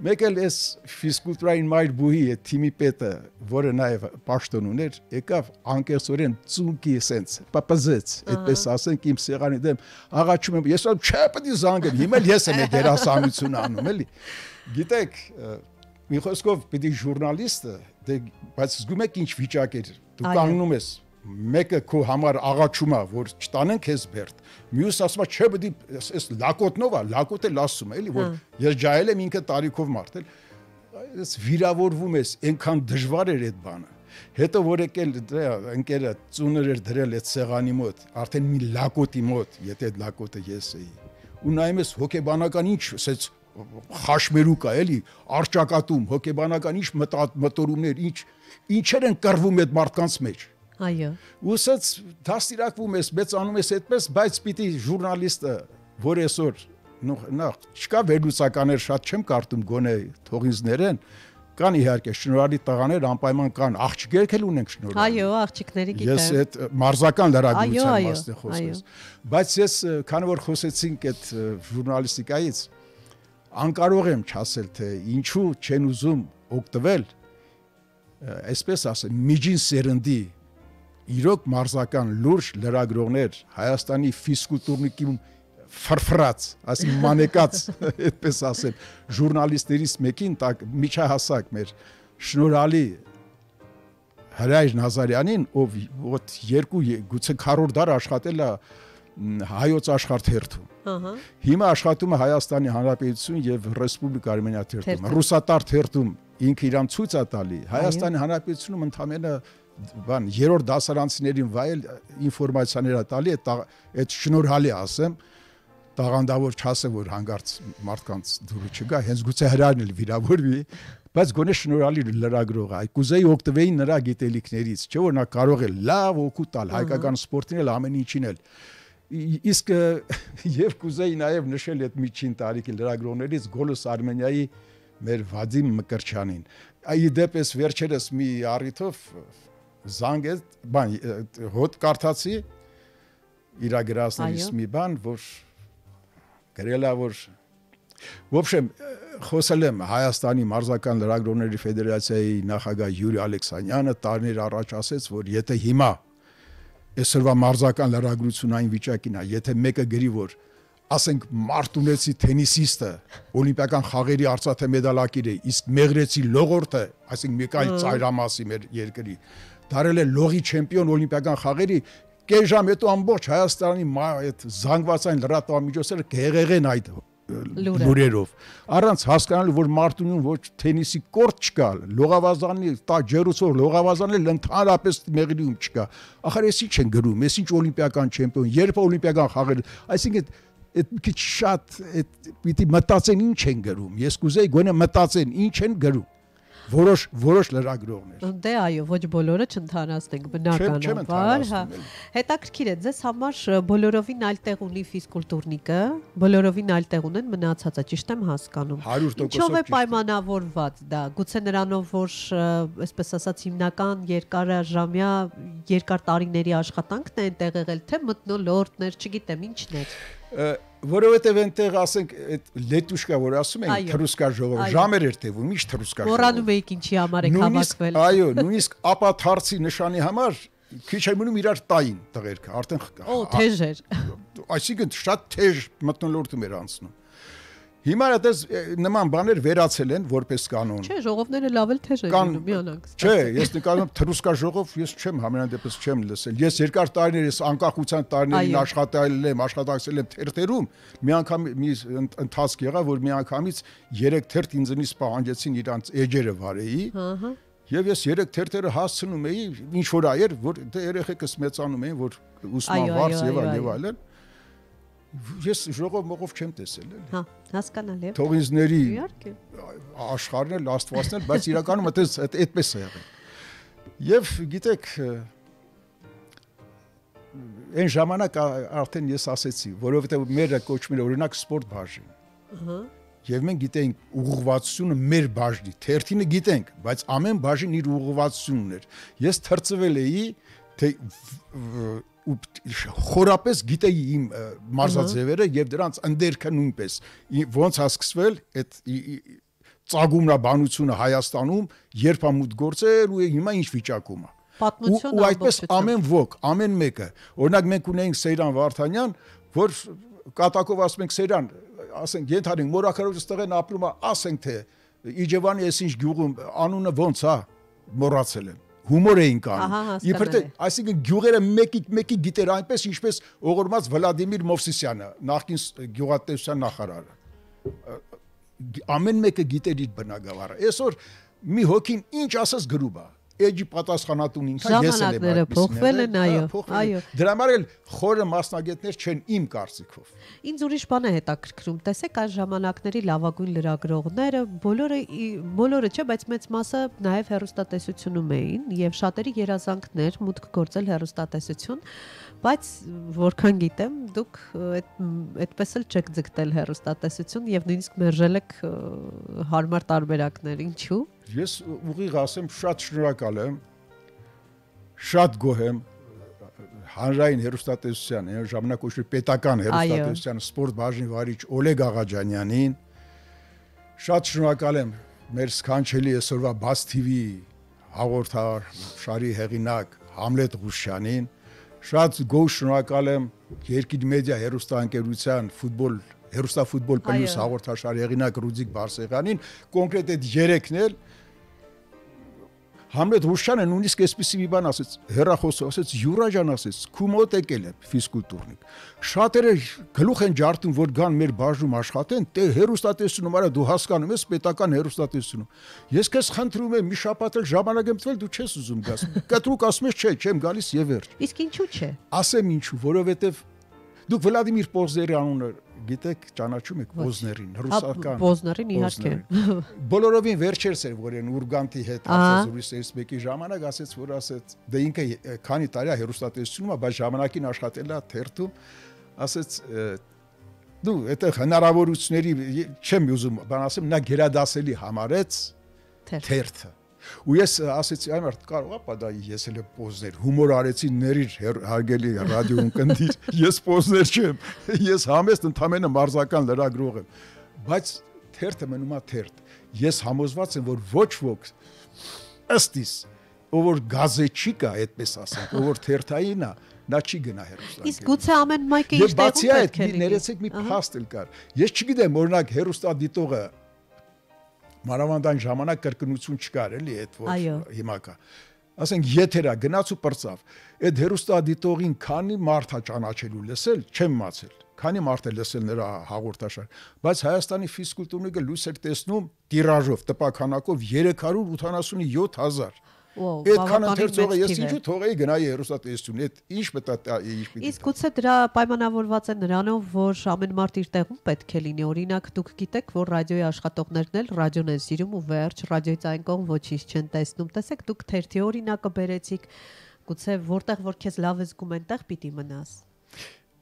մեկ էլ այս ֆիզկուլտուրային մայր բուհի է թիմի պետը, որը նաև պաշտոն ուներ, եկավ անկեղծորեն ծունկի սենց, պապզեց, այդպես ասենք իմ սեղանի դեմ, աղաչում եմ, ես ասում չէ պետք է զանգեմ, հիմա ես եմ դերասանություն անում, էլի։ Գիտեք, մի խոսքով պետք է ժուրնալիստը, բայց զգում եք ինչ վիճակ էր, դու կանգնում ես, մեկը քո համար աղաչում է, որ չտանեն քեզ բերտ, մյուս ասում է չէ պետք է այս լակոտնով է, լակոտ էլ ասում է, էլի, որ ես ջահել եմ ինքը տարիքով մարդ էլ, այս վիրավորվում ես, այնքան դժվար էր այդ բանը։ Հետո որ եկել ընկերը ծուներ էր դրել այդ սեղանի մոտ, արդեն մի լակոտի մոտ, եթե այդ լակոտը ես էի։ Ու նայում ես հոկեբանական ինչ, ասեց խաշմերուկ է, էլի, արճակատում, հոկեբանական ինչ մտորումներ, ինչեր են կռվում այդ մարդկանց մեջ։ Այո։ Ու ասեց դաստիարակվում ես, մեծանում ես այդպես, բայց պիտի ժուրնալիստը, որ այսօր նախ չկա վերլուծականներ շատ չեմ կարդում գոնե թողինձներեն, կան իհարկե շնորհալի տղաներ, անպայման կան, աղջիկներ էլ ունենք շնորհալի։ Այո, աղջիկների գիտեմ։ Ես այդ մարզական լրագրության Այո, մասն խոսես։ Բայց ես քանի որ խոսեցինք այդ ժուրնալիստիկայից, անկարող եմ չասել, թե ինչու չեն ուզում օգտվել, այսպես ասեմ, միջին սերնդի իրոք մարզական լուրջ լրագրողներ Հայաստանի ֆիզկուլտուրնիկում ֆրֆրած, ասի մանեկած, այդպես ասեմ, ժուրնալիստներից մեկին միջահասակ մեր շնորհալի Հրայր Նազարյանին, ով գուցե 40 դար աշխատել է հայոց աշխարհ թերթում։ Հիմա աշխատում է Հայաստանի Հանրապետություն եւ Ռեսպուբլիկա Արմենիա թերթում։ Ռուսատար թերթում ինքը իրան ցույց է տալի։ Հայաստանի Հանրապետությունում ընդամենը երրորդ դասարանցիներին վայել ինֆորմացիաներ է տալի, այդ շնորհալի ասեմ, տաղանդավոր չասեմ, որ հանգարց մարդկանց դուրը չգա, հենց գուցե Հրայրն էլ վիրավորվի, բայց գոնե շնորհալի լրագրող է, կուզեի օգտվեին նրա գիտելիքներից, չէ՞ որ նա կարող է լավ օգուտ տալ հայկական սպորտին էլ ամեն ինչին էլ։ Իսկ եւ կուզեի նաեւ նշել այդ միջին տարիքի լրագրողներից Գոլոս Արմենիայի մեր Վադիմ Մկրչյանին։ Այ դեպս վերջերս մի առիթով զանգեց, հոտ կարդացի իր գրածներից մի բան, որ գրել է, որ в общем խոսել եմ Հայաստանի մարզական լրագրողների ֆեդերացիայի նախագահ Յուրի Ալեքսանյանը տարիներ առաջ ասեց, որ եթե հիմա այսօրվա մարզական լրագրությունն այն վիճակին է, եթե մեկը գրի, որ ասենք մարտունեցի թենիսիստը օլիմպիական խաղերի արծաթե մեդալակիր է, իսկ մեղրեցի լողորդը, այսինքն Միքայել Ծայրամասի մեր երկրի, դարել է լողի չեմպիոն օլիմպիական խաղերի, կես ժամ հետո ամբողջ Հայաստանի այդ զանգվածային լրատվամիջոցները կհեղեղեն այդ լուրերով, առանց հասկանալու, որ մարտունում ոչ թենիսի կորտ չկա, լողավազանի ջերուցող լողավազանել ընդհանրապես մեղրիում չկա, ախր էսի չեն գրում, էս ինչ օլիմպիական չեմպիոն, երբ օլիմպիական խաղեր, այսինքն այդ մի քիչ շատ պիտի մտածեն ինչ են գրում, ես կուզեի գոնե մտածեն ինչ են գրում, որոշ լրագրողներ։ Դե այո, ոչ բոլորը չընդհանրացնենք բնականաբար, հա։ Հետաքրքիր է, ձեզ համար բոլորովին այլ տեղ ունի ֆիզկուլտուրնիկը, բոլորովին այլ տեղ ունեն մնացածը, ճիշտ եմ հասկանում։ 100% Ինչով է պայմանավորված դա։ Գուցե նրանով, որ այսպես ասած հիմնական երկարաժամյա երկար տարիների աշխատանքն է այնտեղ եղել, թե մթնոլորտներ, չգիտեմ, ինչն է։ Որովհետև այնտեղ ասենք այդ լետուշկա, որ ասում են թրուսկա ժողով, ժամեր էր տևում, ինչ թրուսկա ժողով։ Մոռանում էիք ինչի համար եք հավաքվել։ Այո, նույնիսկ ապաթարցի նշանի համար քիչ է մնում իրար տային տղերքը, արդեն Օ, թեժ էր։ Այսինքն շատ թեժ մթնոլորտում էր անցնում։ Հիմա այդպես նման բաներ վերացել են որպես կանոն։ Չէ, ժողովները լավ էլ թեժ են լինում, միանանք։ Չէ, ես նկատում թրուսկա ժողով ես չեմ համենայնդեպս չեմ լսել։ Ես երկար տարիներ ես անկախության տարիներին աշխատել եմ, աշխատակցել եմ թերթերում։ Մի անգամ մի ընթացք եղավ, որ մի անգամից 3 թերթ ինձնից պահանջեցին իրանց էջերը վարեի։ Ահա։ Եվ ես 3 թերթերը հասցնում էի, ինչ որ այր, որ դե երեխեքս մեծանում էին, որ ուսման վարձ եւ այլն։ Ես ժողով մողով չեմ տեսել էլի։ Հա, հասկանալի է։ Թողինձների աշխարհն էլ աստվածն էլ, բայց իրականում այդպես է եղել։ Եվ գիտեք, այն ժամանակ արդեն ես ասեցի, որովհետև մերը կոչվում էր օրինակ սպորտ բաժին։ Ահա։ Եվ մենք գիտենք ուղղվածությունը մեր բաժնի, թերթինը գիտենք, բայց ամեն բաժին իր ուղղվածությունն ուներ։ Ես թրծվել էի, թե խորապես գիտեի իմ մարզաձևերը եւ դրանց ընդերքը նույնպես ոնց է սկսվել այդ ծագումնաբանությունը Հայաստանում, երբ ամուտ գործել ու հիմա ինչ վիճակում է։ Ու այդպես ամեն ոք, ամեն մեկը, օրինակ մենք ունեինք Սեյրան Վարդանյան, որ կատակով ասում ենք Սեյրան, ասենք ենթադրենք մորաքարոջս տղեն ապրում է, ասենք թե Իջևանի այսինչ գյուղում անունը ոնց է, մոռացել եմ։ Հումոր էին կանում։ Իբրտե, այսինքն գյուղերը մեկի գիտեր այնպես ինչպես ողորմած Վլադիմիր Մովսիսյանը, նախկին գյուղատնտեսության նախարարը։ Ամեն մեկը գիտեր իր բնակավարը։ Այսօր մի հոգին ինչ ասած գրում է։ էջի պատասխանատուն ինքն ես եմ ժամանակները փոխվել են, այո։ Դրա համար էլ խորը մասնագետներ չեն իմ կարծիքով։ Ինձ ուրիշ բան է հետաքրքրում, տեսեք այս ժամանակների լավագույն լրագրողները բոլորը չէ, բայց մեծ մասը նաև հեռուստատեսությունում էին եւ շատերի երազանքներ մուտք գործել հեռուստատեսություն, բայց որքան գիտեմ, դուք այդպես էլ չեք ձգտել հեռուստատեսություն եւ նույնիսկ մերժել եք հարմար տարբերակներ, ինչու՞։ Ես ուղիղ ասեմ, շատ շնորհակալ եմ, շատ գոհ եմ հանրային հեռուստատեսության, այն ժամանակ ուշ պետական հեռուստատեսության սպորտ բաժնի վարիչ Օլեգ Աղաջանյանին, շատ շնորհակալ եմ մեր սքանչելի այսօրվա Բաց TV հաղորդար շարի հեղինակ Համլետ Ղուշյանին, շատ գոհ շնորհակալ եմ Երկիր մեդիա հեռուստաընկերության հեռուստաֆուտբոլ պլյուս հաղորդաշարի հեղինակ Ռուդիկ Բարսեղյանին, կոնկրետ այդ երեքն էլ Համլետ Ղուշյանը նույնիսկ այսպիսի մի բան ասեց, հեռախոսով ասեց, Յուրա ջան ասեց, քու մոտ եկել է ֆիզկուլտուրնիկ։ Շատերը գլուխ են ջարդում, որ գան մեր բաժնում աշխատեն, դե հեռուստատեսությունում արա դու հասկանում ես պետական հեռուստատեսությունում։ Ես քեզ խնդրում եմ մի շաբաթ էլ ժամանակ եմ տվել, դու չես ուզում գաս։ Կտրուկ ասում ես, չէ, չեմ գալիս եւ վերջ։ Իսկ ինչու՞ չէ։ Ասեմ ինչու, որովհետեւ դուք Վլադիմիր Պոզների անունը գիտեք, ճանաչում եք Պոզներին, ռուսական։ Պոզներին իհարկե։ Բոլորովին վերջերս էր, որ այն Ուրգանտի հետ ասած մեկի ժամանակ ասեց, որ ասեց, դե ինքը քանի տարի է հեռուստատեսությունում, բայց ժամանակին աշխատել է թերթում, ասեց դու այդտեղ հնարավորությունների չեմ ուզում բան ասեմ, նա գերադասելի համարեց թերթը։ Ու ես ասեցի, այ մարդ կարող է պատահի ես էլ Պոզներ հումոր արեցի ներիր հարգելի ռադիոյում կնդիր, ես Պոզներ չեմ, ես համեստ ընդամենը մարզական լրագրող եմ, բայց թերթը մնում է թերթ։ Ես համոզված եմ, որ ոչ ոք ըստ իս, ով որ գազեչի կա, այդպես ասենք, ով որ թերթային է, նա չի գնա հեռուստա։ Իսկ գուցե ամեն մայկը իր տեղում պետք է լինի։ Ներեցեք մի փաստ էլ կար։ Ես չգիտեմ, օրինակ հեռուստադիտողը մանավանդ այն ժամանակ կրկնություն չկար էլի այդ որ հիմա կա։ Ասենք եթերա գնաց ու պրծավ։ Այդ հեռուստադիտողին քանի մարդ է ճանաչելու լսել, չեմ մացել։ Քանի մարդ է լսել նրա հաղորդաշար, բայց Հայաստանի ֆիզկուլտուրնիկը լույս էր տեսնում տիրաժով, տպաքանակով 387,000 Այդքան ընթերցողը ես ինչու թողեի գնայի հեռուստատեսություն, այդ ինչ պետք է ինչ։ Իսկ գուցե դրա պայմանավորված է նրանով, որ ամեն մարդ իր տեղում պետք է լինի։ Օրինակ դուք գիտեք, որ ռադիոյի աշխատողներն էլ ռադիոն են սիրում ու վերջ, ռադիոյից այն կողմ ոչինչ չեն տեսնում։ Տեսեք, դուք թերթի օրինակը բերեցիք, գուցե որտեղ որ քեզ լավ է զգում, այնտեղ պիտի մնաս։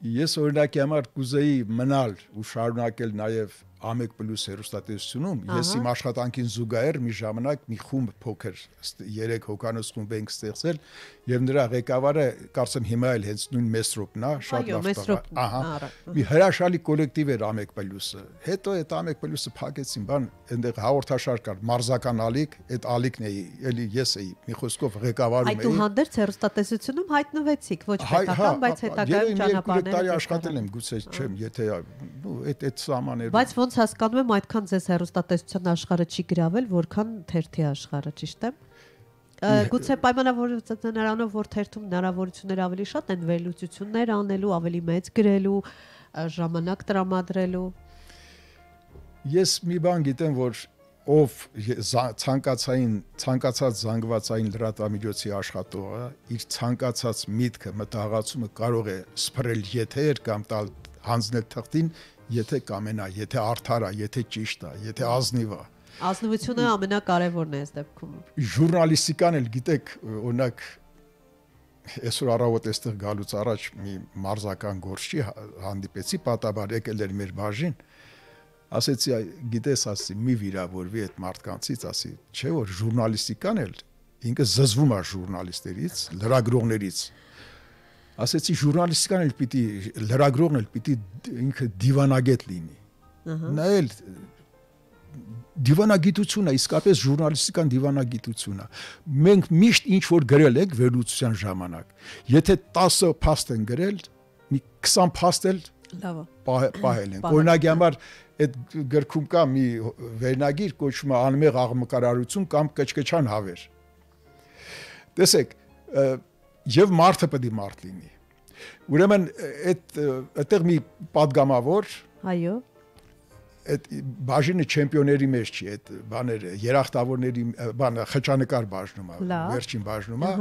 Ես օրինակի համար կուզեի մնալ ու շարունակել նաև Ամեկ պլյուս հեռուստատեսությունում, ես իմ աշխատանքին զուգահեռ մի ժամանակ մի խումբ փոքր 3 հոգանոց խումբ ենք ստեղծել եւ նրա ղեկավարը կարծեմ հիմա էլ հենց նույն Մեսրոպն է, շատ լավ տղա։ Ահա։ Մի հրաշալի կոլեկտիվ էր Ամեկ պլյուսը։ Հետո այդ Ամեկ պլյուսը փակեցին, բան, այնտեղ հաղորդաշար կար, մարզական ալիք, այդ ալիքն էի, էլի ես էի, մի խոսքով ղեկավարում էի։ Այդուհանդերձ հեռուստատեսությունում հայտնվեցիք, ոչ պետական, բայց հետագայում ճանապարհներ աշխատել եմ, գուցե չեմ, եթե այդ սահմանները։ Բայց ոնց հասկանում եմ, այդքան ձեզ հեռուստատեսության աշխարհը չի գրավել, որքան թերթի աշխարհը, ճիշտ է։ Գուցե պայմանավորված է նրանով, որ թերթում հնարավորություններ ավելի շատ են վերլուծություններ անելու, ավելի մեծ գրելու, ժամանակ տրամադրելու։ Ես մի բան գիտեմ, որ ով ցանկացած զանգվածային լրատվամիջոցի աշխատողը իր ցանկացած միտքը, մտահղացումը կարող է սփռել եթեր կամ տալ հանձնել թղթին, եթե կամենա, եթե արդար է, եթե ճիշտ է, եթե ազնիվ է։ Ազնվությունը ամենակարևորն է այս դեպքում։ Ժուրնալիստիկան էլ գիտեք, օրինակ այսօր առավոտ այստեղ գալուց առաջ մի մարզական գործի հանդիպեցի, պատաբար եկել էր մեր բաժին, ասեցի, գիտես, ասի, մի վիրավորվի այդ մարդկանցից, ասի, չէ որ ժուրնալիստիկան էլ ինքը զզվում է ժուրնալիստերից, լրագրողներից։ Ասեցի ժուրնալիստիկան էլ պիտի լրագրողն էլ պիտի ինքը դիվանագետ լինի։ Նա էլ դիվանագիտություն է, իսկապես ժուրնալիստիկան դիվանագիտություն է։ Մենք միշտ ինչ որ գրել ենք վերլուծության ժամանակ։ Եթե 10 փաստ են գրել, մի 20 փաստ էլ լավ պահել ենք։ Օրինակի համար այդ գրքում կա մի վերնագիր կոչվում է անմեղ աղմկարարություն կամ կչկչան հավեր։ Տեսեք, եւ մարդը պետք է մարդ լինի։ Ուրեմն այդտեղ մի падգամավոր, այո, այդ բաժինը չեմպիոների մեջ չի, այդ բաները, երախտավորների բանը խճանկար բաժնում է, վերջին բաժնում է։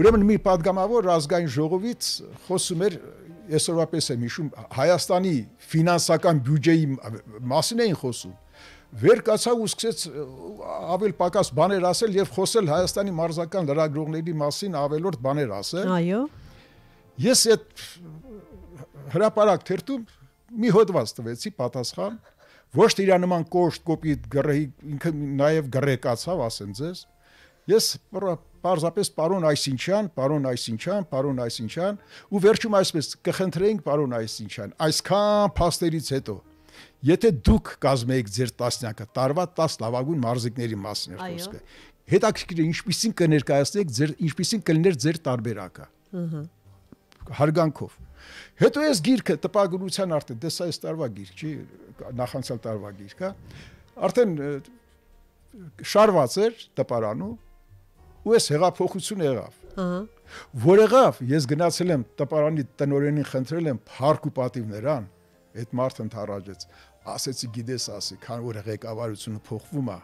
Ուրեմն մի падգամավոր ազգային ժողովից խոսում էր, այսօրվա պես եմ հիշում, Հայաստանի ֆինանսական բյուջեի մասին էին խոսում։ Վեր կացավ ու սկսեց ավել պակաս բաներ ասել եւ խոսել Հայաստանի մարզական լրագրողների մասին ավելորդ բաներ ասել։ Այո։ Ես այդ հրապարակ թերթում մի հոդված տվեցի պատասխան, ոչ թե իր նման կոշտ կոպիտ գրեի, ինքը նաեւ գրեկացավ, ասեն ձեզ։ Ես պարզապես պարոն Այսինչյան, ու վերջում այսպես կխնդրեինք պարոն Այսինչյան, այսքան փաստերից հետո, եթե դուք կազմեիք ձեր տասնյակը, տարվա 10 լավագույն մարզիկների մասին է խոսքը, հետաքրքիր է ինչպիսին կներկայացնեք ձեր, ինչպիսին կլիներ ձեր տարբերակը։ Հարգանքով։ Հետո ես գիրքը տպագրության արդեն, դες այս տարվա գիրք չի, նախանցյալ տարվա գիրք, արդեն շարված էր տպարանում, ու ես հեղափոխություն եղավ։ Որ եղավ, ես գնացել եմ տպարանի տնօրենին խնդրել եմ փառք ու պատիվ նրան, այդ մարդը ընդառաջեց, ասեցի գիտես ասի, քան որ ղեկավարությունը փոխվում է,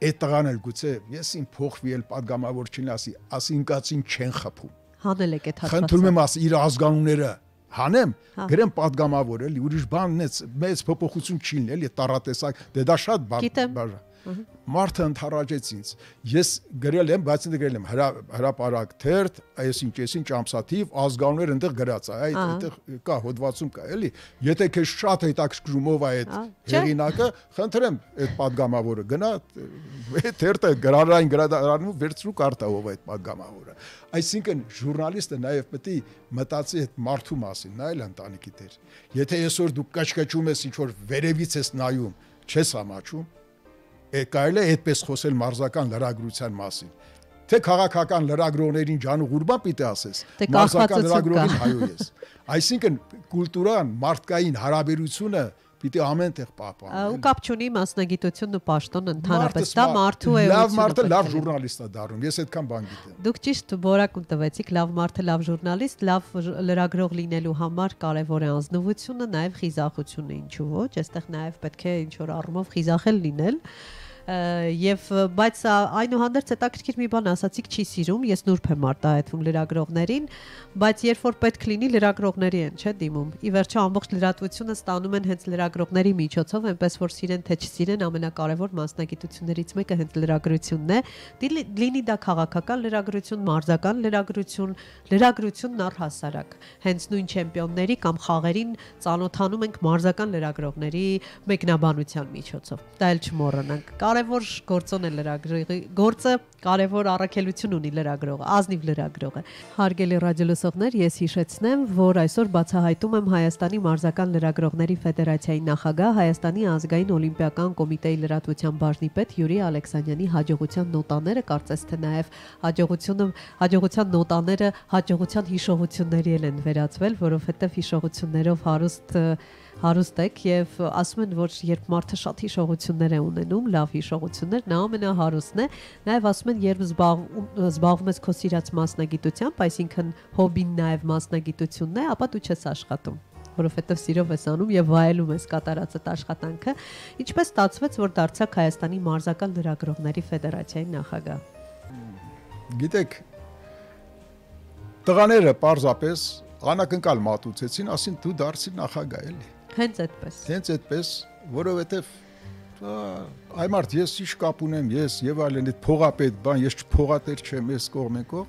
այդ տղան էլ գուցե ես իմ փոխվի էլ падգամավոր չլինի, ասի ինքածին չեն խփում։ Հանել եք այդ հատվածը։ Խնդրում եմ ասի իր ազգանունները հանեմ, գրեմ падգամավոր էլի, ուրիշ բան մեծ փոփոխություն չի լինի, էլի տառատեսակ, դե դա շատ բան։ Մարդը ընդառաջեց ինձ։ Ես գրել եմ, բայց ինձ գրել եմ հրապարակ թերթ, այսինչ ճամփսաթիվ ազգանուններ այնտեղ գրած է, այդտեղ կա հոդվածում կա, էլի։ Եթե քեզ շատ հետաքրքրում ով է այդ հեղինակը, խնդրեմ այդ падգամավորը գնա, այդ թերթը գրադարանում վերցրու կարտա ով է այդ падգամավորը։ Այսինքն ժուրնալիստը նաև պետք է մտածի այդ մարդու մասին, նա էլ ընտանիքի դեր։ Եթե այսօր դու կչկչում ես ինչ որ վերևից ես նայում, չես ամաչում, կարելի է այդպես խոսել մարզական լրագրության մասին։ Թե քաղաքական լրագրողներին ջանուղուրբան պիտի ասես, մարզական լրագրողին հայո ես։ Այսինքն կուլտուրան, մարդկային հարաբերությունը պիտի ամեն տեղ պահպանել։ Ու կապ չունի մասնագիտությունն ու պաշտոնը ընդհանրապես, դա մարդու է։ Լավ մարդը լավ ժուրնալիստ է դառնում, ես այդքան բան գիտեմ։ Դուք ճիշտ որակում տվեցիք, լավ մարդը լավ ժուրնալիստ, լավ լրագրող լինելու համար կարևոր է անձնվությունը, նաև խիզախությունը, ինչու ոչ, այստեղ նաև պետք է ինչ որ առումով խիզախել լինել։ Եվ բայց այնուհանդերձ հետաքրքիր մի բան ասացիք, չի սիրում, ես նուրբ եմ արտահայտվում լրագրողներին, բայց երբ որ պետք լինի լրագրողների են, չէ՞ դիմում։ Ի վերջո ամբողջ լրատվությունը ստանում են հենց լրագրողների միջոցով, այնպես որ սիրեն թե չսիրեն, ամենակարևոր մասնագիտություններից մեկը հենց լրագրությունն է։ Լինի դա քաղաքական լրագրություն, մարզական լրագրությունն առհասարակ։ Հենց նույն չեմպիոնների կամ խաղերին ծանոթանում ենք մարզական լրագրողների մեկնաբանության միջոցով։ Դա էլ չմոռանանք։ Կարևոր գործոն է լրագրողի գործը, կարևոր առաքելություն ունի լրագրողը, ազնիվ լրագրողը։ Հարգելի ռադիոլսողներ, ես հիշեցնեմ, որ այսօր բացահայտում եմ Հայաստանի մարզական լրագրողների ֆեդերացիայի նախագահ, Հայաստանի ազգային օլիմպիական կոմիտեի լրատվության բաժնի պետ Յուրի Ալեքսանյանի հաջողության նոտաները, կարծես թե նաև հաջողության նոտաները հաջողության հիշողությունների են վերածվել, որովհետև հիշողություններով հարուստ եք եւ ասում են, որ երբ մարդը շատ հիշողություններ է ունենում, լավ հիշողություններ, նա ամենահարուստն է, նաեւ ասում են, երբ զբաղվում ես քո սիրած մասնագիտությամբ, այսինքն հոբին նաեւ մասնագիտությունն է, ապա դու չես աշխատում, որովհետեւ սիրով ես անում եւ վայելում ես կատարած այդ աշխատանքը, ինչպես ստացվեց, որ դարձաք Հայաստանի մարզական լրագրողների ֆեդերացիայի նախագահ։ Գիտեք, տղաները պարզապես անակնկալ մատուցեցին, ասին դու դարձիր նախագահ էլի։ Հենց այդպես, որովհետև այ մարդ ես ինչ կապ ունեմ, ես եւ այլն այդ փողապետ բան, ես չփողատեր չեմ, ես կողմենքով։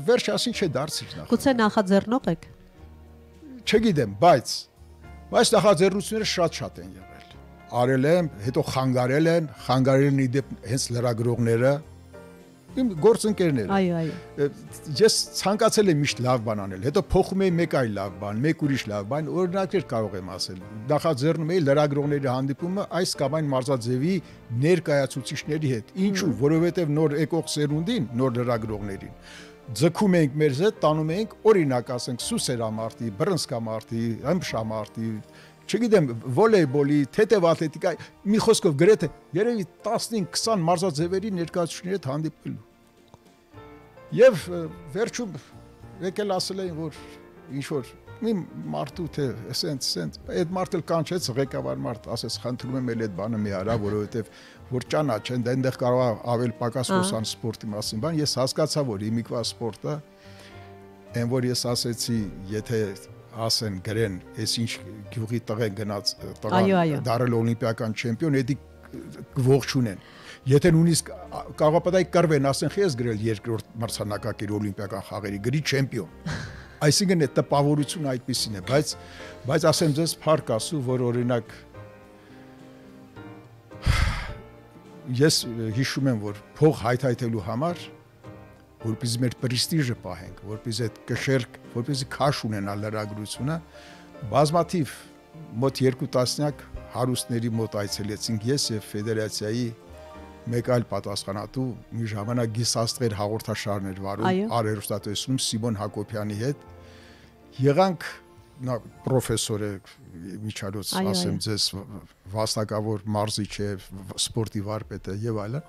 Վերջ ասին չէ դարձիր նախագահ։ Գուցե նախաձեռնող եք։ Չգիտեմ, բայց նախաձեռնությունները շատ են եղել։ Արել եմ, հետո խանգարել իդեպ հենց լրագրողները, իմ գործընկերները։ Այո։ Ես ցանկացել եմ միշտ լավ բան անել, հետո փոխում եմ մեկ այլ լավ բան, մեկ ուրիշ լավ բան, օրինակներ կարող եմ ասել։ Նախաձեռնում էի լրագրողների հանդիպումը այս կամ այն մարզաձևի ներկայացուցիչների հետ։ Ինչու՞, որովհետև նոր եկող սերունդին, նոր լրագրողներին ձգում ենք մեր հետ, տանում ենք, օրինակ ասենք սուսերամարտի, բռնցքամարտի, ըմբշամարտի, չգիտեմ, վոլեյբոլի, թեթև ատլետիկա, մի խոսքով գրեթե երևի 15-20 մարզաձևերի ներկայացուցիչների հետ հանդիպելու։ Եվ վերջում եկել ասել էին, որ ինչ որ մի մարդու թե սենց այդ մարդը կանչեց ղեկավար մարդ, ասեց խնդրում եմ էլ այդ բանը մի արա, որովհետև որ ճանաչեն, դա այնտեղ կարող է ավել պակաս խոսան սպորտի մասին, բան ես հասկացա, որ հիմիկվա սպորտը այն որ ես ասեցի, եթե ասեն գրեն, այս ինչ գյուղի տղեն գնաց դարել օլիմպիական չեմպիոն, էդի ողջունեն։ Եթե նույնիսկ կարող պատահի կռվեն, ասեն խի ես գրել երկրորդ մրցանակակիր օլիմպիական խաղերի, գրի չեմպիոն։ Այսինքն է տպավորությունը այդպեսին է, բայց ասեմ ձեզ փառք Աստծո, որ օրինակ ես հիշում եմ, որ փող հայթայթելու համար, որպեսզի մեր պրեստիժը պահենք, որպեսզի այդ կշերք, որպեսզի քաշ ունենա լրագրությունը, բազմաթիվ մոտ 2 տասնյակ հարուստների մոտ այցելեցինք ես եւ ֆեդերացիայի մեկ այլ պատասխանատու մի ժամանակ գիսաստղեր հաղորդաշարներ վարում արհեստատեսում Սիմոն Հակոբյանի հետ եղանք նա պրոֆեսոր է միջալոց ասեմ ձեզ վաստակավոր մարզիչ է սպորտի վարպետ է եւ այլն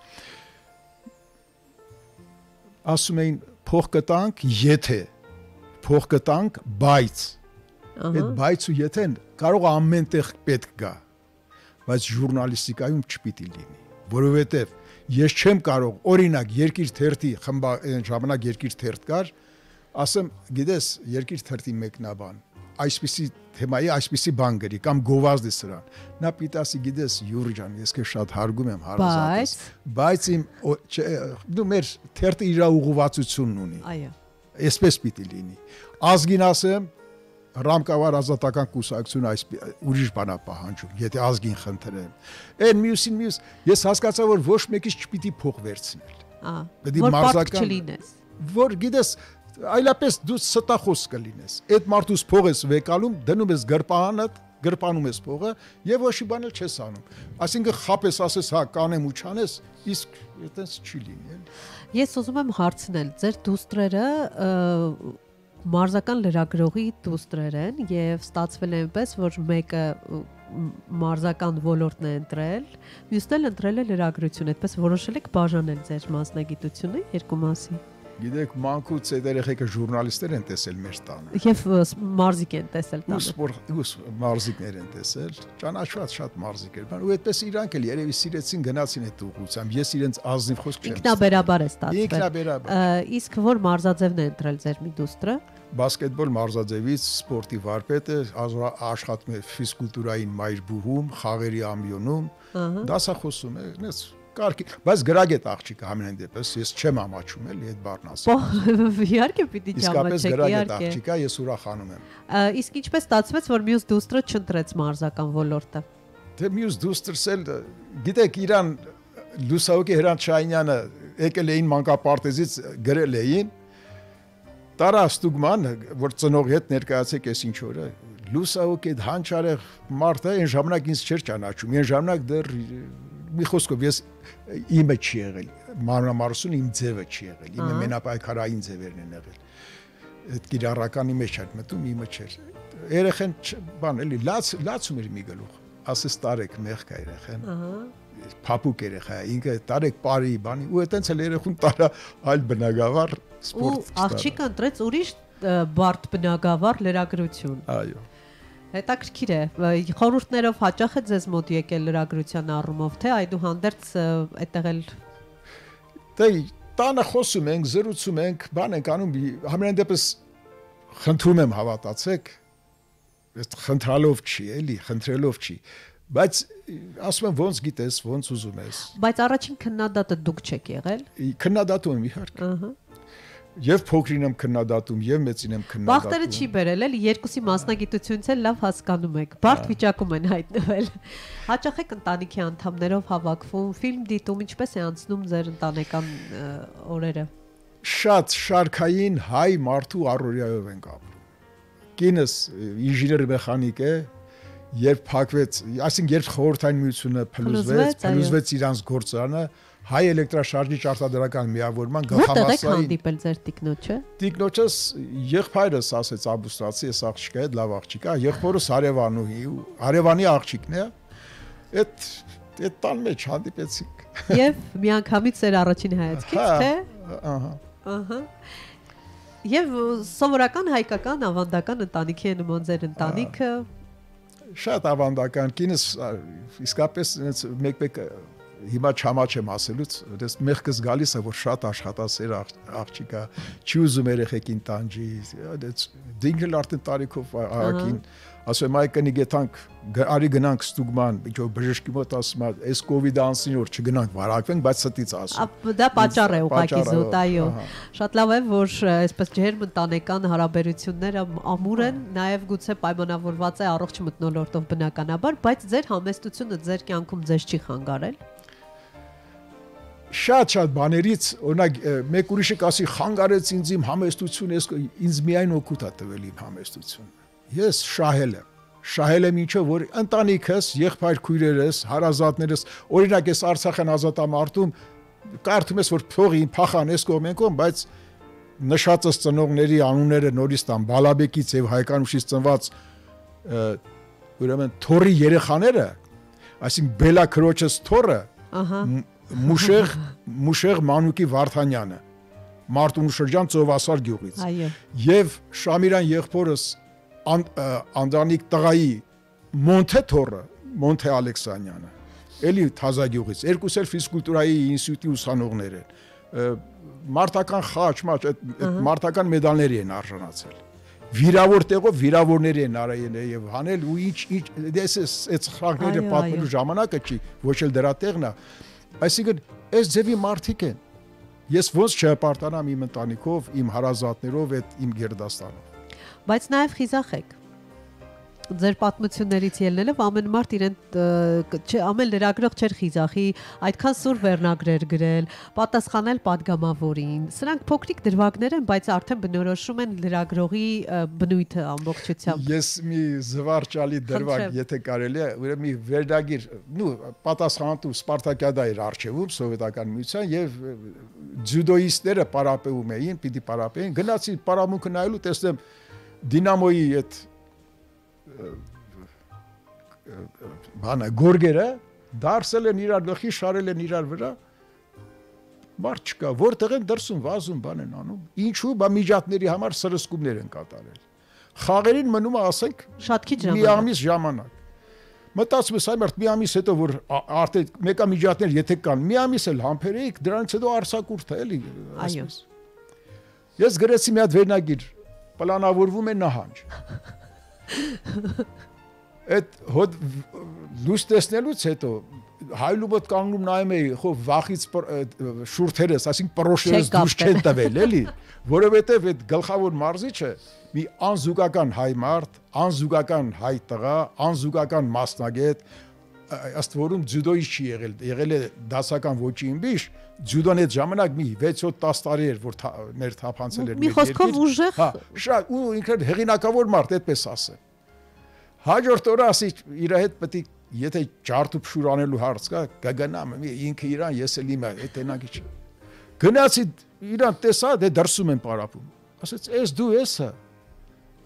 ասում էին փող կտանք եթե փող կտանք բայց այդ բայցու եթե կարող ամենտեղ պետք գա բայց ժուրնալիստիկայում չպիտի լինի որովհետև ես չեմ կարող օրինակ երկիր թերթի ժամանակ երկիր թերթ կար ասեմ գիտես երկիր թերթի մեկնաբան այսպիսի թեմայի այսպիսի բան գրի կամ գովազդի սրան նա պիտի ասի գիտես Յուրի ջան ես քեզ շատ հարգում եմ հարազատս բայց իմ դու մեր թերթը իր ուղղվածությունն ունի այո այսպես պիտի լինի ազգին ասեմ Ռամկավար ազատական կուսակցությունը այս ուրիշ բանա պահանջում, եթե ազգին խնդրեմ։ Այն մյուսին ես հասկացա որ ոչ մեկից չպիտի փող վերցնել։ Որ մարզական չլինես։ Որ գիտես այլապես դու ստախոս կլինես։ Այդ մարդուց փող ես վեկալում, դնում ես գրպանդ, գրպանում ես փողը եւ ոչ մի բան էլ չես անում։ Այսինքն խապես ասես հա կանեմ ու չանես, իսկ այդպես չի լինի։ Ես ուզում եմ հարցնել, ձեր դուստրերը մարզական լրագրողի դուստրեր են եւ ստացվել է այնպես որ մեկը մարզական ոլորտն է ընտրել, մյուսն էլ ընտրել է լրագրություն, այդպես որոշել եք բաժանել ձեր մասնագիտությունը երկու մասի։ Գիտեք, մանկուց այդ երեխեքը ժուրնալիստներ են տեսել մեր տանը։ Եվ մարզիկ են տեսել տանը։ Ու մարզիկներ են տեսել, ճանաչված շատ մարզիկներ, բան ու այդպես իրանք էլ երևի սիրեցին գնացին այդ ուղղությամբ։ Ես իրենց ազնիվ խոսք չեմ։ Ինքնաբերաբար է ստացվել։ Ինքնաբերաբար։ Իսկ որ մարզաձևն է ընտրել ձեր մի դուստրը։ Բասկետբոլ մարզաձևից սպորտի վարպետ է, աշխատում է ֆիզկուլտուրային մայրբուհում, խաղերի ամբիոնում, դասախոսում է, նես կարգի, բայց գրագետ աղջիկ ամենայն դեպս ես չեմ ամաչում էլի այդ բառն ասեմ։ Իհարկե պիտի չամաչեք, գրագետ աղջիկ է, ես ուրախանում եմ։ Իսկ ինչպես ստացվեց, որ մյուս դուստրը չընտրեց մարզական ոլորտը։ Դե մյուս դուստրս էլ գիտեք Իրան Լուսահոգի Հրանտ Շահինյանը եկել էին մանկապարտեզից գրել էին Տարա ստուգման, որ ծնողի հետ ներկայացեք այս ինչ օրը, լուսահոգի այդ հանճարեղ մարդը այն ժամանակ ինձ չէր ճանաչում, այն ժամանակ դեռ մի խոսքով ես իմը չի եղել, մանրամասն իմ ձևը չի եղել, իմը մենապայքարային ձևերն են եղել։ Այդ կիրառականի մեջ էր մտում, իմը չէր։ Երեխեն բան էլի լացում էր մի գլուխ, ասես տարեք մեղք է երեխեն։ Փափուկ երեխա է, ինքը տարեք բարի բանի ու այտենց էլ երեխուն տարա այլ բնակավար սպորտ։ Ու աղջիկը ընտրեց ուրիշ բարդ բնակավար լրագրություն։ Այո։ Հետաքրքիր է, խորհուրդներով հաճախ է ձեզ մոտ եկել լրագրության առումով, թե այդուհանդերձ այդտեղ էլ Դե տանը խոսում ենք, զրուցում ենք, բան ենք անում, համենայն դեպս խնդրում եմ հավատացեք, խնդրալով չի, էլի, խնդրելով չի, բայց ասում եմ ոնց գիտես, ոնց ուզում ես։ Բայց առաջին քննադատը դուք չեք եղել։ Քննադատում եմ իհարկե։ Եվ փոքրին եմ քննադատում, եւ մեծին եմ քննադատում։ Բախտերը չի բերել, էլի երկուսի մասնագիտությունից էլ լավ հասկանում եք։ Բարդ վիճակում են հայտնվել։ Հաճախ եք ընտանիքի անդամներով հավաքվում, ֆիլմ դիտում, ինչպես է անցնում ձեր ընտանեկան օրերը։ Շատ շարքային հայ մարդու առօրյայով ենք ապրում։ Կինս ինժեներ մեխանիկ է, երբ փակվեց, այսինքն երբ խորհրդային միությունը փլուզվեց իրանց գործարանը, հայ էլեկտրաշարժիչ արտադրական միավորման գլխամասային։ Որտեղ եք հանդիպել ձեր տիկնոջը։ Տիկնոջս եղբայրս ասեց Աբուստացի, այս աղջիկը է, լավ աղջիկ է, եղբորս հարևանուհի, հարևանի աղջիկն է։ Այդ տան մեջ հանդիպեցինք։ Եվ միանգամից ձեր առաջին հայացքից, թե։ Ահա։ Եվ սովորական հայկական ավանդական ընտանիքի է նման ձեր ընտանիքը։ Շատ ավանդական, կինս իսկապես մեկ-մեկ հիմա չամաչեմ ասելուց, դες մեղքս գալիս է, որ շատ աշխատասեր աղջիկա, չի ուզում երեխեքին տանջի, դինքել արդեն տարիքով աղակին, ասում այ կնի գետանք, արի գնանք ստուգման, իջո բժշկի մոտ ասում է, այս կովիդը անցնի որ չգնանք վարակվենք, բայց ստից ասում։ Դա պատճառ է ուղղակի զուտ, այո։ Շատ լավ է, որ այսպես ջերմ ընտանեկան հարաբերությունները ամուր են, նաև գուցե պայմանավորված է առողջ մթնոլորտով բնականաբար, բայց ձեր համեստությունը ձեր կյանքում ձեզ չի խանգարել։ Շատ բաներից, օրինակ մեկ ուրիշը կասի խանգարեց ինձ իմ համեստությունը, ինձ միայն օգուտ է տվել իմ համեստությունը։ Ես շահել եմ ինչը, որ ընտանիքս, եղբայր քույրերս, հարազատներս, օրինակ ես Արցախյան ազատամարտում կարդում ես, որ փողի փախան այս կողմեն կողմ, բայց նշածս ծնողների անունները նորից տան Բալաբեկից եւ Հայկանուշից ծնված ուրեմն թորի երեխաները, այսինքն Բելա քրոջս թորը, Մուշեղ Մանուկի Վարդանյանը, Մարտունու շրջան Ծովասար գյուղից։ Եվ Շամիրան եղբորս Անդրանիկ տղայի Մոնթե թորը, Մոնթե Ալեքսանյանը, էլի Թազագյուղից, երկուս էլ ֆիզկուլտուրայի ինստիտուտի ուսանողներ են։ Մարտական խաչ, մարտական մեդալների են արժանացել։ Վիրավոր տեղով վիրավորների են արել եւ հանել ու ինչ դες այս խաղները պատմելու ժամանակը չի, ոչ էլ դրա տեղն է։ Այսինքն այս ձևի մարդիկ են։ Ես ոնց չհպարտանամ իմ ընտանիքով, իմ հարազատներով, այդ իմ գերդաստանով։ Բայց նաև խիզախ եք։ Ձեր պատմություններից ելնելով ամեն մարդ իրեն ամեն լրագրող չէր խիզախի, այդքան սուր վերնագրեր գրել, պատասխանել падգամավորին։ Սրանք փոքրիկ դրվագներ են, բայց արդեն բնորոշում են լրագրողի բնույթը ամբողջությամբ։ Ես մի զվարճալի դրվագ, եթե կարելի է, ուրեմն մի վերնագիր, պատասխանատու Սպարտակիադա էր արխիվում սովետական միության եւ ձյուդոիստները պարապում էին, պիտի պարապեին։ Գնացի պարամունքը նայելու, տեսնեմ Դինամոյի այդ բանը գորգերը դարսել են իրար գլխի, շարել են իրար վրա, մարդ չկա, որտեղ են դրսում վազում բան են անում, ինչու բա միջատների համար սրսկումներ են կատարել, խաղերին մնում է ասենք շատ քիչ մի ամիս ժամանակ, մտածում ես այ մարդ մի ամիս հետո որ արդեն մեկա միջատներ եթե կան, մի ամիս էլ համբերեիք, դրանից հետո արձակուրդ է էլի, ասես։ Ես գրեցի մի հատ վերնագիր, պլանավորվում է նահանջ։ Այդ հոդ լույս տեսնելուց հետո հայլու մոտ կանգնում նայում էի, խո վախից շուրթերս, այսինքն պրոշերս դուրս չեն տվել, էլի, որովհետև այդ գլխավոր մարզիչը մի անզուգական հայ մարդ, անզուգական հայ տղա, անզուգական մասնագետ, ըստ որում ձյուդոյի չի եղել է դասական ոչի իմբիշ, ձյուդոն այդ ժամանակ մի 6-10 տարի էր, որ մեր թափանցել էր մի խոսքով ուժեղ, շատ ու ինքն հեղինակավոր մարդ, այդպես ասեմ։ Հաջորդ օրը ասի իր հետ պետք է եթե ջարդու փշուր անելու հարց կա, կգնամ, ինքը իրան, ես էլ իմը, այդ տենակի չէ։ Գնացի իրան տեսա, դե դրսում են պարապում։ Ասեց, «Էս դու ես»։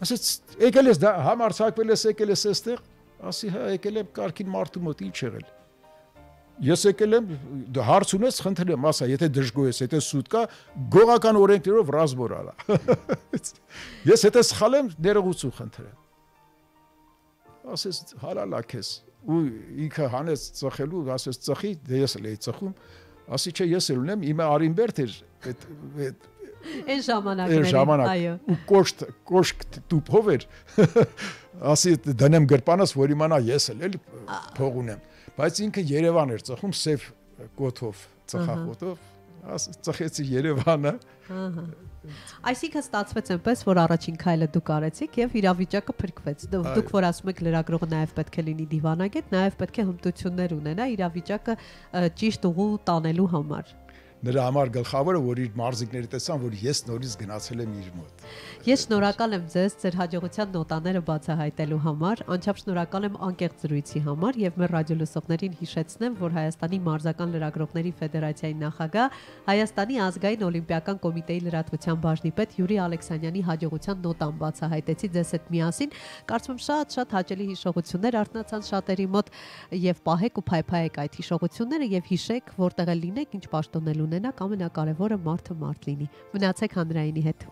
Ասեց, «Եկել ես համարձակվել ես, եկել ես այստեղ»։ Ասի, «Հա, եկել եմ կարգին մարդու մոտ, ինչ եղել»։ Ես եկել եմ, հարց ունես, խնդրեմ, ասա, եթե դժգոհ ես, եթե սուտ կա, գողական օրենքներով ռազմոր արա։ Ես եթե սխալ եմ, ներողություն խնդրեմ։ Ասես հալալա քեզ ու ինքը հանեց ծխելու, ասես ծխի, դե ես էլ էի ծխում, ասի չէ ես էլ ունեմ, իմը Արինբերտ էր այն ժամանակներին, այո։ Ու կոշտ տուփով էր, ասի դնեմ գրպանս, որ իմանա ես էլ փող ունեմ, բայց ինքը Երևան էր ծխում սև կոթով, ծխախոտով, ծխեցի Երևանը։ Այսինքն ստացվեց այնպես, որ առաջին քայլը դուք արեցիք եւ իրավիճակը փրկվեց։ Դուք որ ասում եք լրագրողը նաեւ պետք է լինի դիվանագետ, նաեւ պետք է հմտություններ ունենա իրավիճակը ճիշտ ուղու տանելու համար։ Նրա համար գլխավորը, որ իր մարզիկները տեսան, որ ես նորից գնացել եմ իր մոտ։ Ես շնորհակալ եմ ձեզ ձեր հաջողության նոտաները բացահայտելու համար, անչափ շնորհակալ եմ անկեղծ զրույցի համար եւ մեր ռադիոլսողներին հիշեցնեմ, որ Հայաստանի մարզական լրագրողների ֆեդերացիայի նախագահ, Հայաստանի ազգային օլիմպիական կոմիտեի լրատվության բաժնի պետ Յուրի Ալեքսանյանի հաջողության նոտան բացահայտեցի ձեզ հետ միասին։ Կարծում եմ շատ հաճելի հիշողություններ արտնացան շատերի մոտ եւ պահեք ու փայփայեք այդ հիշողությունները եւ հիշեք, որտեղ էլ լինեք, ինչ պաշտոնել ունենաք, ամենակարևորը մարդը մարդ լինի։ Մնացեք հանրայինի հետ։